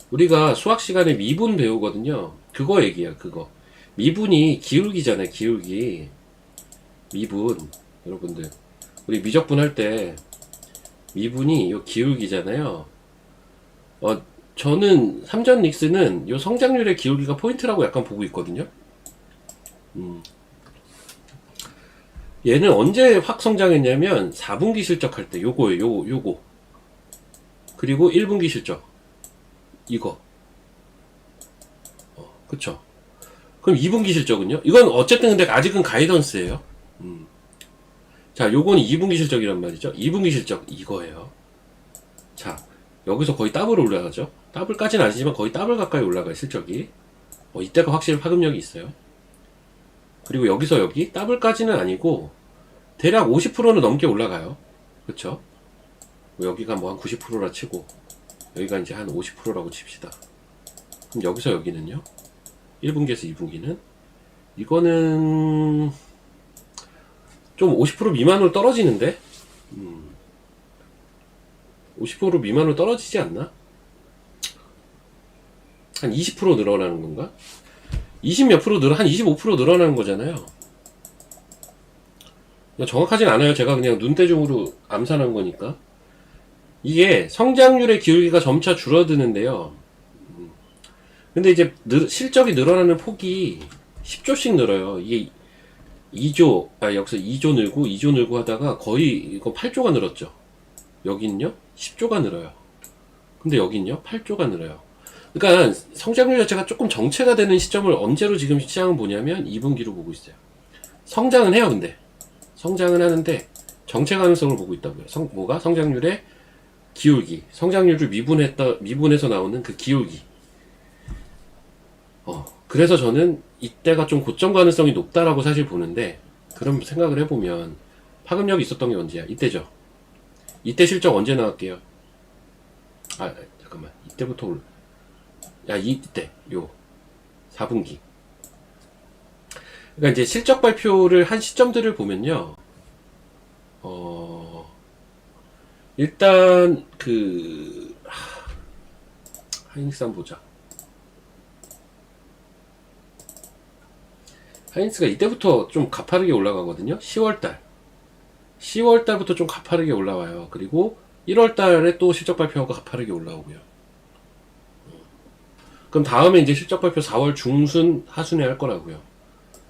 우리가 수학 시간에 미분 배우거든요. 그거 얘기야, 그거. 미분이 기울기잖아요, 기울기. 미분. 여러분들. 우리 미적분 할 때, 미분이 요 기울기잖아요. 저는 삼전 닉스는 요 성장률의 기울기가 포인트라고 약간 보고 있거든요. 얘는 언제 확 성장했냐면 4분기 실적 할 때 요거예요. 요거. 그리고 1분기 실적. 이거. 그쵸. 그럼 2분기 실적은요? 이건 어쨌든 근데 아직은 가이던스예요. 자, 요거는 2분기 실적이란 말이죠. 2분기 실적 이거예요. 자, 여기서 거의 더블 올라가죠. 더블까지는 아니지만 거의 더블 가까이 올라가요, 실적이. 이때가 확실히 파급력이 있어요. 그리고 여기서 여기 더블까지는 아니고 대략 50%는 넘게 올라가요. 그쵸? 여기가 뭐 한 90%라 치고 여기가 이제 한 50%라고 칩시다. 그럼 여기서 여기는요? 1분기에서 2분기는 이거는 좀 50% 미만으로 떨어지는데 50% 미만으로 떨어지지 않나? 한 20% 늘어나는 건가? 20 몇 프로 한 25% 늘어나는 거잖아요. 정확하진 않아요. 제가 그냥 눈대중으로 암산한 거니까. 이게 성장률의 기울기가 점차 줄어드는데요. 근데 이제 실적이 늘어나는 폭이 10조씩 늘어요. 이게 여기서 2조 늘고 2조 늘고 하다가 거의 이거 8조가 늘었죠. 여기는요 10조가 늘어요. 근데 여기는요 8조가 늘어요. 그러니까 성장률 자체가 조금 정체가 되는 시점을 언제로 지금 시장은 보냐면 2분기로 보고 있어요. 성장은 해요. 근데 성장은 하는데 정체 가능성을 보고 있다고요. 뭐가? 성장률의 기울기. 성장률을 미분해서 나오는 그 기울기. 그래서 저는 이때가 좀 고점 가능성이 높다라고 사실 보는데, 그럼 생각을 해보면 파급력이 있었던 게 언제야? 이때죠. 이때 실적 언제 나갈게요? 잠깐만. 이때부터 이때 요 4분기. 그러니까 이제 실적 발표를 한 시점들을 보면요. 일단 하이닉스 보자. 하이닉스가 이때부터 좀 가파르게 올라가거든요. 10월달부터 좀 가파르게 올라와요. 그리고 1월달에 또 실적 발표가 가파르게 올라오고요. 그럼 다음에 이제 실적 발표 4월 중순 하순에 할 거라고요.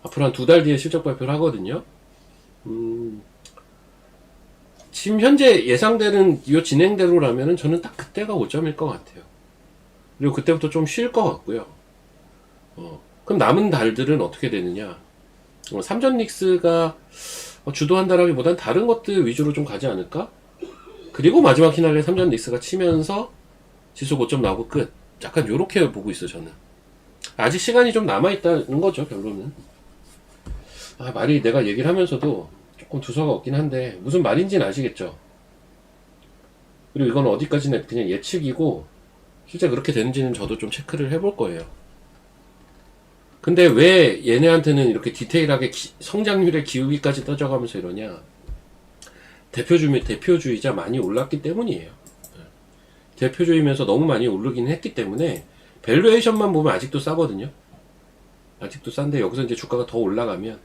앞으로 한 2달 뒤에 실적 발표를 하거든요. 지금 현재 예상되는 이 진행대로라면은 저는 딱 그때가 5점일 것 같아요. 그리고 그때부터 좀 쉴 것 같고요. 그럼 남은 달들은 어떻게 되느냐? 삼전닉스가 주도한다라기보단 다른 것들 위주로 좀 가지 않을까? 그리고 마지막 피날레 삼전닉스가 치면서 지수 고점 나오고 끝. 약간 요렇게 보고 있어요, 저는. 아직 시간이 좀 남아있다는 거죠, 결론은. 말이 내가 얘기를 하면서도 조금 두서가 없긴 한데, 무슨 말인지는 아시겠죠? 그리고 이건 어디까지나 그냥 예측이고, 실제 그렇게 되는지는 저도 좀 체크를 해볼 거예요. 근데 왜 얘네한테는 이렇게 디테일하게 성장률의 기울기까지 따져가면서 이러냐? 대표주의자 많이 올랐기 때문이에요. 대표주의면서 너무 많이 오르긴 했기 때문에 밸류에이션만 보면 아직도 싸거든요. 아직도 싼데 여기서 이제 주가가 더 올라가면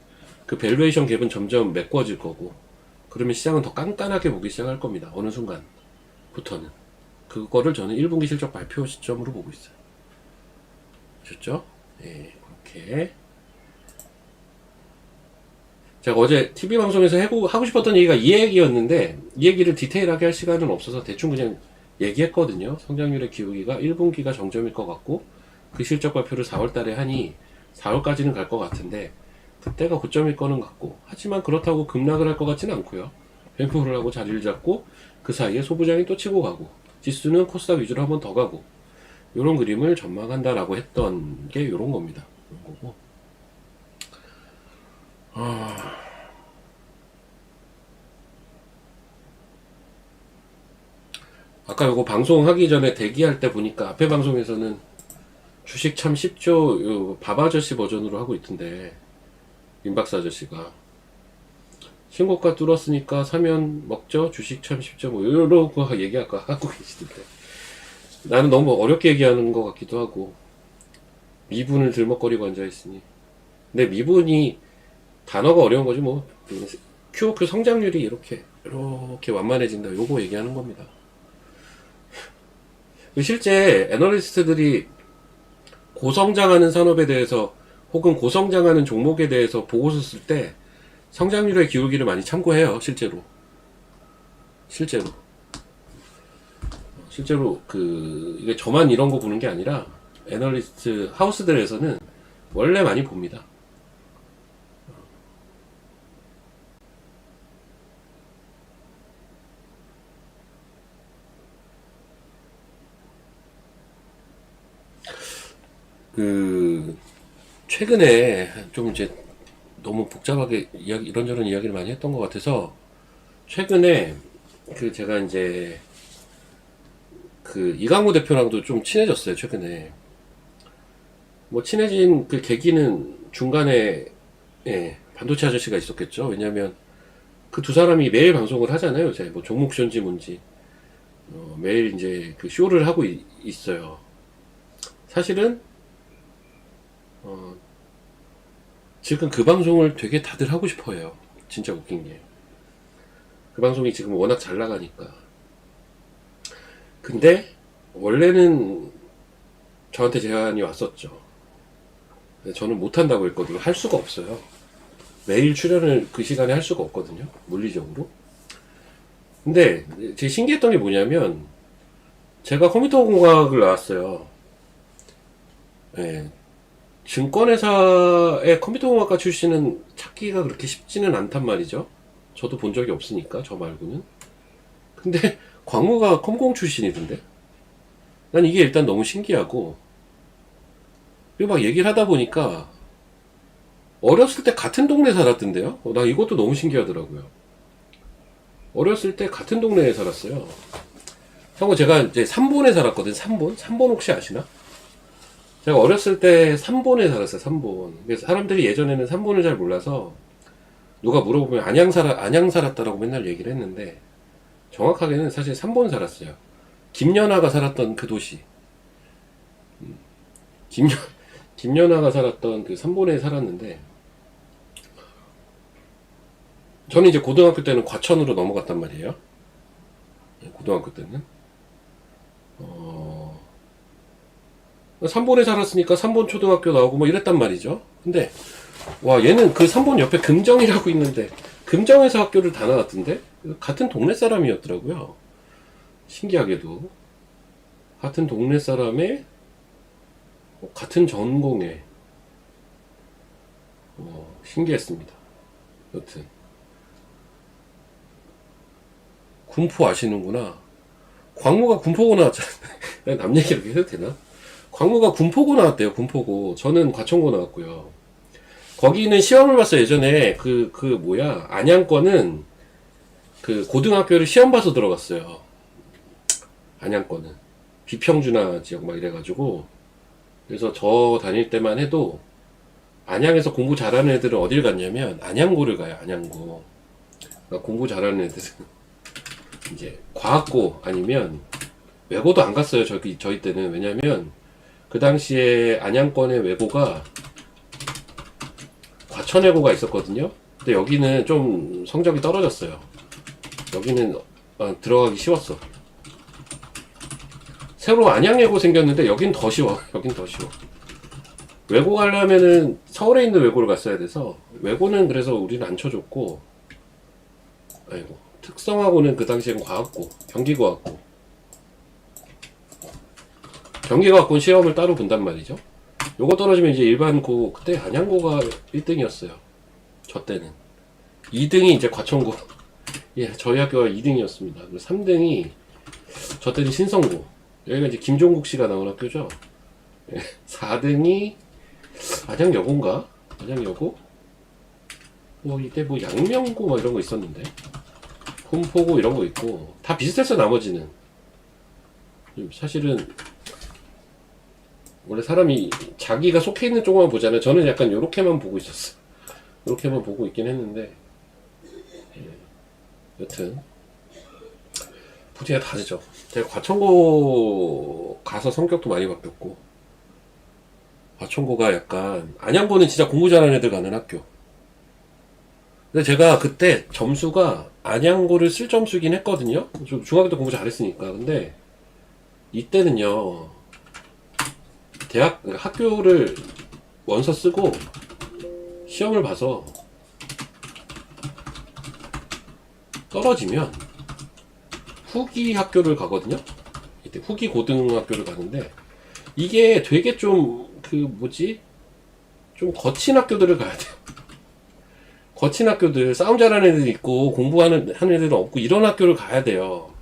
그 밸류에이션 갭은 점점 메꿔질 거고, 그러면 시장은 더 깐깐하게 보기 시작할 겁니다. 어느 순간부터는. 그거를 저는 1분기 실적 발표 시점으로 보고 있어요. 좋죠? 네, 그렇게. 제가 어제 TV 방송에서 하고 싶었던 얘기가 이 얘기였는데, 이 얘기를 디테일하게 할 시간은 없어서 대충 그냥 얘기했거든요. 성장률의 기울기가 1분기가 정점일 것 같고, 그 실적 발표를 4월 달에 하니 4월까지는 갈 것 같은데, 그때가 고점일 거는 같고, 하지만 그렇다고 급락을 할 것 같지는 않고요. 뱀프를 하고 자리를 잡고, 그 사이에 소부장이 또 치고 가고, 지수는 코스닥 위주로 한번 더 가고, 요런 그림을 전망한다라고 했던 게 요런 겁니다. 요런 거고. 아까 요거 방송하기 전에 대기할 때 보니까 앞에 방송에서는 주식 참 쉽죠, 요 밥 아저씨 버전으로 하고 있던데, 민박사 아저씨가 신고가 뚫었으니까 사면 먹죠, 주식 참 쉽죠, 뭐 요런 거 얘기 아까 하고 계시던데, 나는 너무 어렵게 얘기하는 것 같기도 하고, 미분을 들먹거리고 앉아있으니. 근데 미분이 단어가 어려운 거지 뭐. QOQ 성장률이 이렇게 완만해진다, 요거 얘기하는 겁니다. 실제 애널리스트들이 고성장하는 산업에 대해서 혹은 고성장하는 종목에 대해서 보고서 쓸 때 성장률의 기울기를 많이 참고해요. 실제로 이게 저만 이런 거 보는 게 아니라 애널리스트 하우스들에서는 원래 많이 봅니다. 최근에 좀 이제 너무 복잡하게 이런저런 이야기를 많이 했던 것 같아서, 최근에 제가 이제 이강우 대표랑도 좀 친해졌어요. 최근에 뭐 친해진 그 계기는 중간에 반도체 아저씨가 있었겠죠. 왜냐면 그 두 사람이 매일 방송을 하잖아요. 요새 뭐 종목쇼인지 뭔지 매일 이제 그 쇼를 하고 있어요. 사실은 지금 그 방송을 되게 다들 하고 싶어 해요. 진짜 웃긴 게. 그 방송이 지금 워낙 잘 나가니까. 근데, 원래는 저한테 제안이 왔었죠. 저는 못한다고 했거든요. 할 수가 없어요. 매일 출연을 그 시간에 할 수가 없거든요. 물리적으로. 근데 제가 신기했던 게 뭐냐면 제가 컴퓨터 공학을 나왔어요. 예, 증권회사의 컴퓨터 공학과 출신은 찾기가 그렇게 쉽지는 않단 말이죠. 저도 본 적이 없으니까 저 말고는. 근데 광무가 컴공 출신이던데. 난 이게 일단 너무 신기하고, 그리고 막 얘기를 하다 보니까 어렸을 때 같은 동네 살았던데요. 나 이것도 너무 신기하더라고요. 어렸을 때 같은 동네에 살았어요. 하고 제가 이제 3본에 살았거든요. 3본? 3본 혹시 아시나? 제가 어렸을 때 3본에 살았어요. 3본. 그래서 사람들이 예전에는 3본을 잘 몰라서 누가 물어보면 안양 살았다라고 맨날 얘기를 했는데 정확하게는 사실 3본 살았어요. 김연아가 살았던 그 도시. 김연아가 살았던 그 3본에 살았는데 저는 이제 고등학교 때는 과천으로 넘어갔단 말이에요. 고등학교 때는. 3본에 살았으니까 3본 초등학교 나오고 뭐 이랬단 말이죠. 근데 와 얘는 그 3본 옆에 금정이라고 있는데 금정에서 학교를 다 나왔던데 같은 동네 사람이었더라고요. 신기하게도 같은 동네 사람에 같은 전공에 신기했습니다. 여튼 군포 아시는구나. 광무가 군포고 나왔잖아요. 남 얘기 이렇게 해도 되나? 광무가 군포고 나왔대요. 군포고. 저는 과천고 나왔고요. 거기는 시험을 봤어요. 예전에 뭐야 안양권은 그 고등학교를 시험 봐서 들어갔어요. 안양권은 비평준화 지역 막 이래가지고 그래서 저 다닐 때만 해도 안양에서 공부 잘하는 애들은 어딜 갔냐면 안양고를 가요. 안양고. 그러니까 공부 잘하는 애들은 이제 과학고 아니면 외고도 안 갔어요. 저희 때는. 왜냐면 그 당시에 안양권의 외고가 과천외고가 있었거든요. 근데 여기는 좀 성적이 떨어졌어요. 여기는 들어가기 쉬웠어. 새로 안양외고 생겼는데 여긴 더 쉬워. 여긴 더 쉬워. 외고 가려면은 서울에 있는 외고를 갔어야 돼서 외고는 그래서 우리는 안 쳐줬고, 아이고 특성화고는 그 당시엔 과학고, 경기과학고. 경기과학고는 시험을 따로 본단 말이죠. 요거 떨어지면 이제 일반고, 그때 안양고가 1등이었어요. 저 때는. 2등이 이제 과천고. 예, 저희 학교가 2등이었습니다. 3등이, 저 때는 신성고. 여기가 이제 김종국 씨가 나온 학교죠. 예, 4등이 안양여고인가? 안양여고? 뭐, 이때 뭐 양명고 막 이런 거 있었는데. 훈포고 이런 거 있고. 다 비슷했어, 나머지는. 사실은, 원래 사람이 자기가 속해 있는 쪽만 보잖아요. 저는 약간 요렇게만 보고 있었어. 요렇게만 보고 있긴 했는데, 예. 여튼 부티가 다르죠. 제가 과천고 가서 성격도 많이 바뀌었고, 과천고가 약간 안양고는 진짜 공부 잘하는 애들 가는 학교. 근데 제가 그때 점수가 안양고를 쓸 점수긴 했거든요. 중학교 때 공부 잘했으니까. 근데 이때는요, 학교를 원서 쓰고 시험을 봐서 떨어지면 후기 학교를 가거든요. 이때 후기 고등학교를 가는데 이게 되게 좀 좀 거친 학교들을 가야 돼요. 거친 학교들, 싸움 잘하는 애들 있고 공부하는 애들은 없고 이런 학교를 가야 돼요.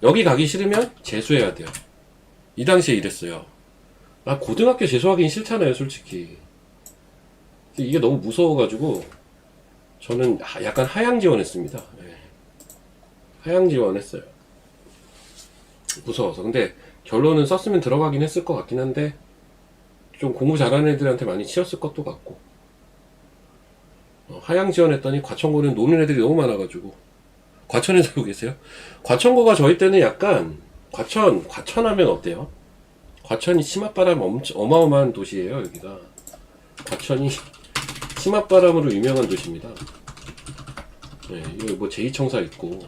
여기 가기 싫으면 재수해야 돼요. 이 당시에 이랬어요. 고등학교 재수하기는 싫잖아요, 솔직히. 이게 너무 무서워가지고, 저는 약간 하향 지원했습니다. 네. 하향 지원했어요. 무서워서. 근데 결론은 썼으면 들어가긴 했을 것 같긴 한데, 좀 공부 잘하는 애들한테 많이 치였을 것도 같고. 하향 지원했더니 과천고는 노는 애들이 너무 많아가지고. 과천에 살고 계세요? 과천고가 저희 때는 약간, 과천 하면 어때요? 과천이 치맛바람 어마어마한 도시예요. 여기가 과천이 치맛바람으로 유명한 도시입니다. 네, 여기 뭐 제2청사 있고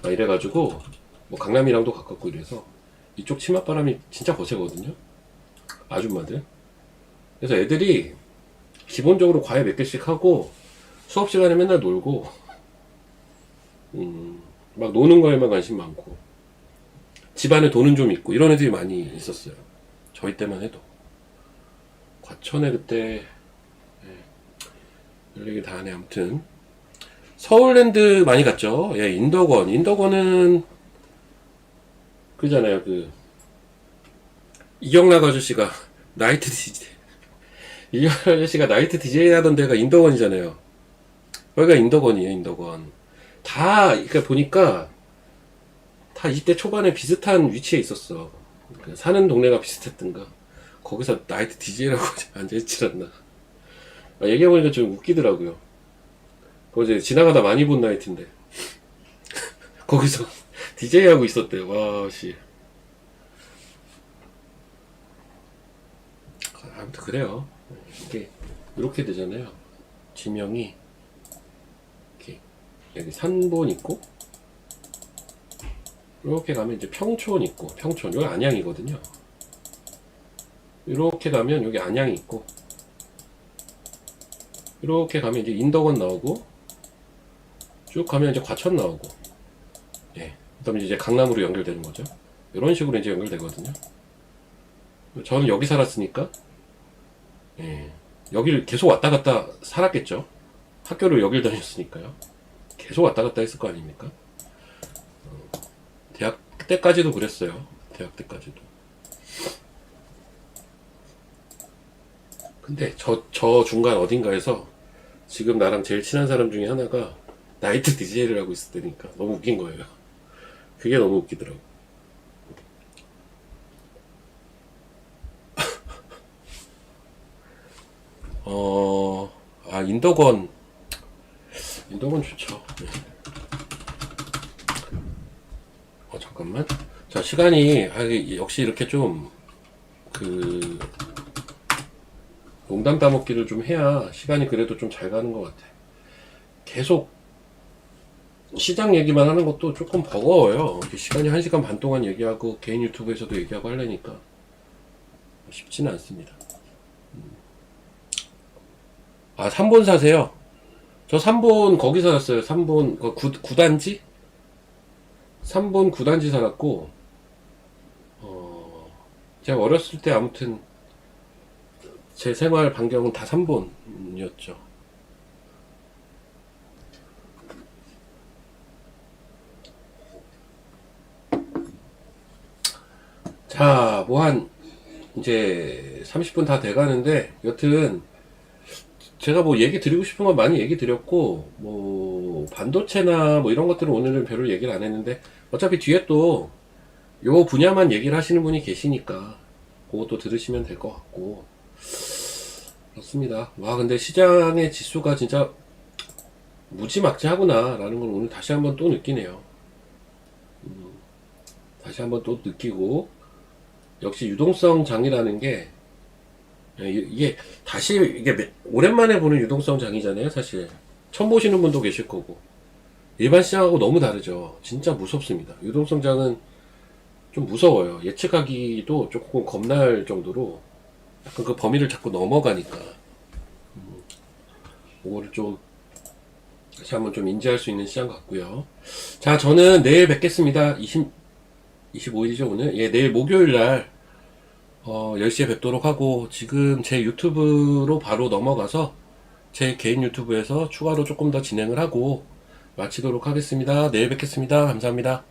막 이래가지고 뭐 강남이랑도 가깝고 이래서 이쪽 치맛바람이 진짜 거세거든요. 아줌마들. 그래서 애들이 기본적으로 과외 몇 개씩 하고 수업 시간에 맨날 놀고, 막 노는 거에만 관심 많고, 집안에 돈은 좀 있고, 이런 애들이 많이 있었어요. 저희 때만 해도. 과천에 그때, 별 얘기 다 하네. 아무튼. 서울랜드 많이 갔죠. 예, 인덕원. 인덕원은, 그잖아요. 이경락 아저씨가 나이트 DJ. 이경락 아저씨가 나이트 DJ 하던 데가 인덕원이잖아요. 거기가 인덕원이에요, 인덕원. 그러니까 보니까, 다 20대 초반에 비슷한 위치에 있었어. 그러니까 사는 동네가 비슷했던가. 거기서 나이트 DJ라고 앉아있질 않나. 얘기해보니까 좀 웃기더라고요. 그거 이제 지나가다 많이 본 나이트인데. 거기서 DJ 하고 있었대요. 와, 씨. 아무튼 그래요. 이게, 이렇게 되잖아요. 지명이, 이렇게, 여기 산본 있고, 이렇게 가면 이제 평촌 있고, 평촌. 여기 안양이거든요. 이렇게 가면 여기 안양이 있고, 이렇게 가면 이제 인덕원 나오고, 쭉 가면 이제 과천 나오고, 예. 그 다음에 이제 강남으로 연결되는 거죠. 이런 식으로 이제 연결되거든요. 저는 여기 살았으니까, 예. 여기를 계속 왔다 갔다 살았겠죠. 학교를 여길 다녔으니까요. 계속 왔다 갔다 했을 거 아닙니까? 대학 때까지도 그랬어요. 대학 때까지도. 근데 저 중간 어딘가에서 지금 나랑 제일 친한 사람 중에 하나가 나이트 DJ를 하고 있을 때니까 너무 웃긴 거예요. 그게 너무 웃기더라고. 인덕원. 인덕원 좋죠. 네. 잠깐만. 자, 시간이, 역시 이렇게 좀, 농담 따먹기를 좀 해야 시간이 그래도 좀 잘 가는 것 같아. 계속 시장 얘기만 하는 것도 조금 버거워요. 시간이 1시간 반 동안 얘기하고 개인 유튜브에서도 얘기하고 하려니까 쉽지는 않습니다. 3본 사세요. 저 3본 거기 살았어요. 3본 구단지? 3본 구단지 살았고, 제가 어렸을 때 아무튼 제 생활 반경은 다 3본이었죠. 자, 이제 30분 다 돼가는데, 여튼, 제가 뭐 얘기 드리고 싶은 건 많이 얘기 드렸고, 반도체나 이런 것들은 오늘은 별로 얘기를 안 했는데, 어차피 뒤에 또, 요 분야만 얘기를 하시는 분이 계시니까, 그것도 들으시면 될 것 같고, 그렇습니다. 근데 시장의 지수가 진짜 무지막지하구나, 라는 걸 오늘 다시 한번 또 느끼네요. 다시 한번 또 느끼고, 역시 유동성 장이라는 게, 이게 오랜만에 보는 유동성 장이잖아요, 사실. 처음 보시는 분도 계실 거고. 일반 시장하고 너무 다르죠. 진짜 무섭습니다. 유동성 장은 좀 무서워요. 예측하기도 조금 겁날 정도로 약간 그 범위를 자꾸 넘어가니까. 그거를 좀 다시 한번 좀 인지할 수 있는 시장 같고요. 자, 저는 내일 뵙겠습니다. 25일이죠, 오늘? 예, 내일 목요일 날 10시에 뵙도록 하고, 지금 제 유튜브로 바로 넘어가서 제 개인 유튜브에서 추가로 조금 더 진행을 하고 마치도록 하겠습니다. 내일 뵙겠습니다. 감사합니다.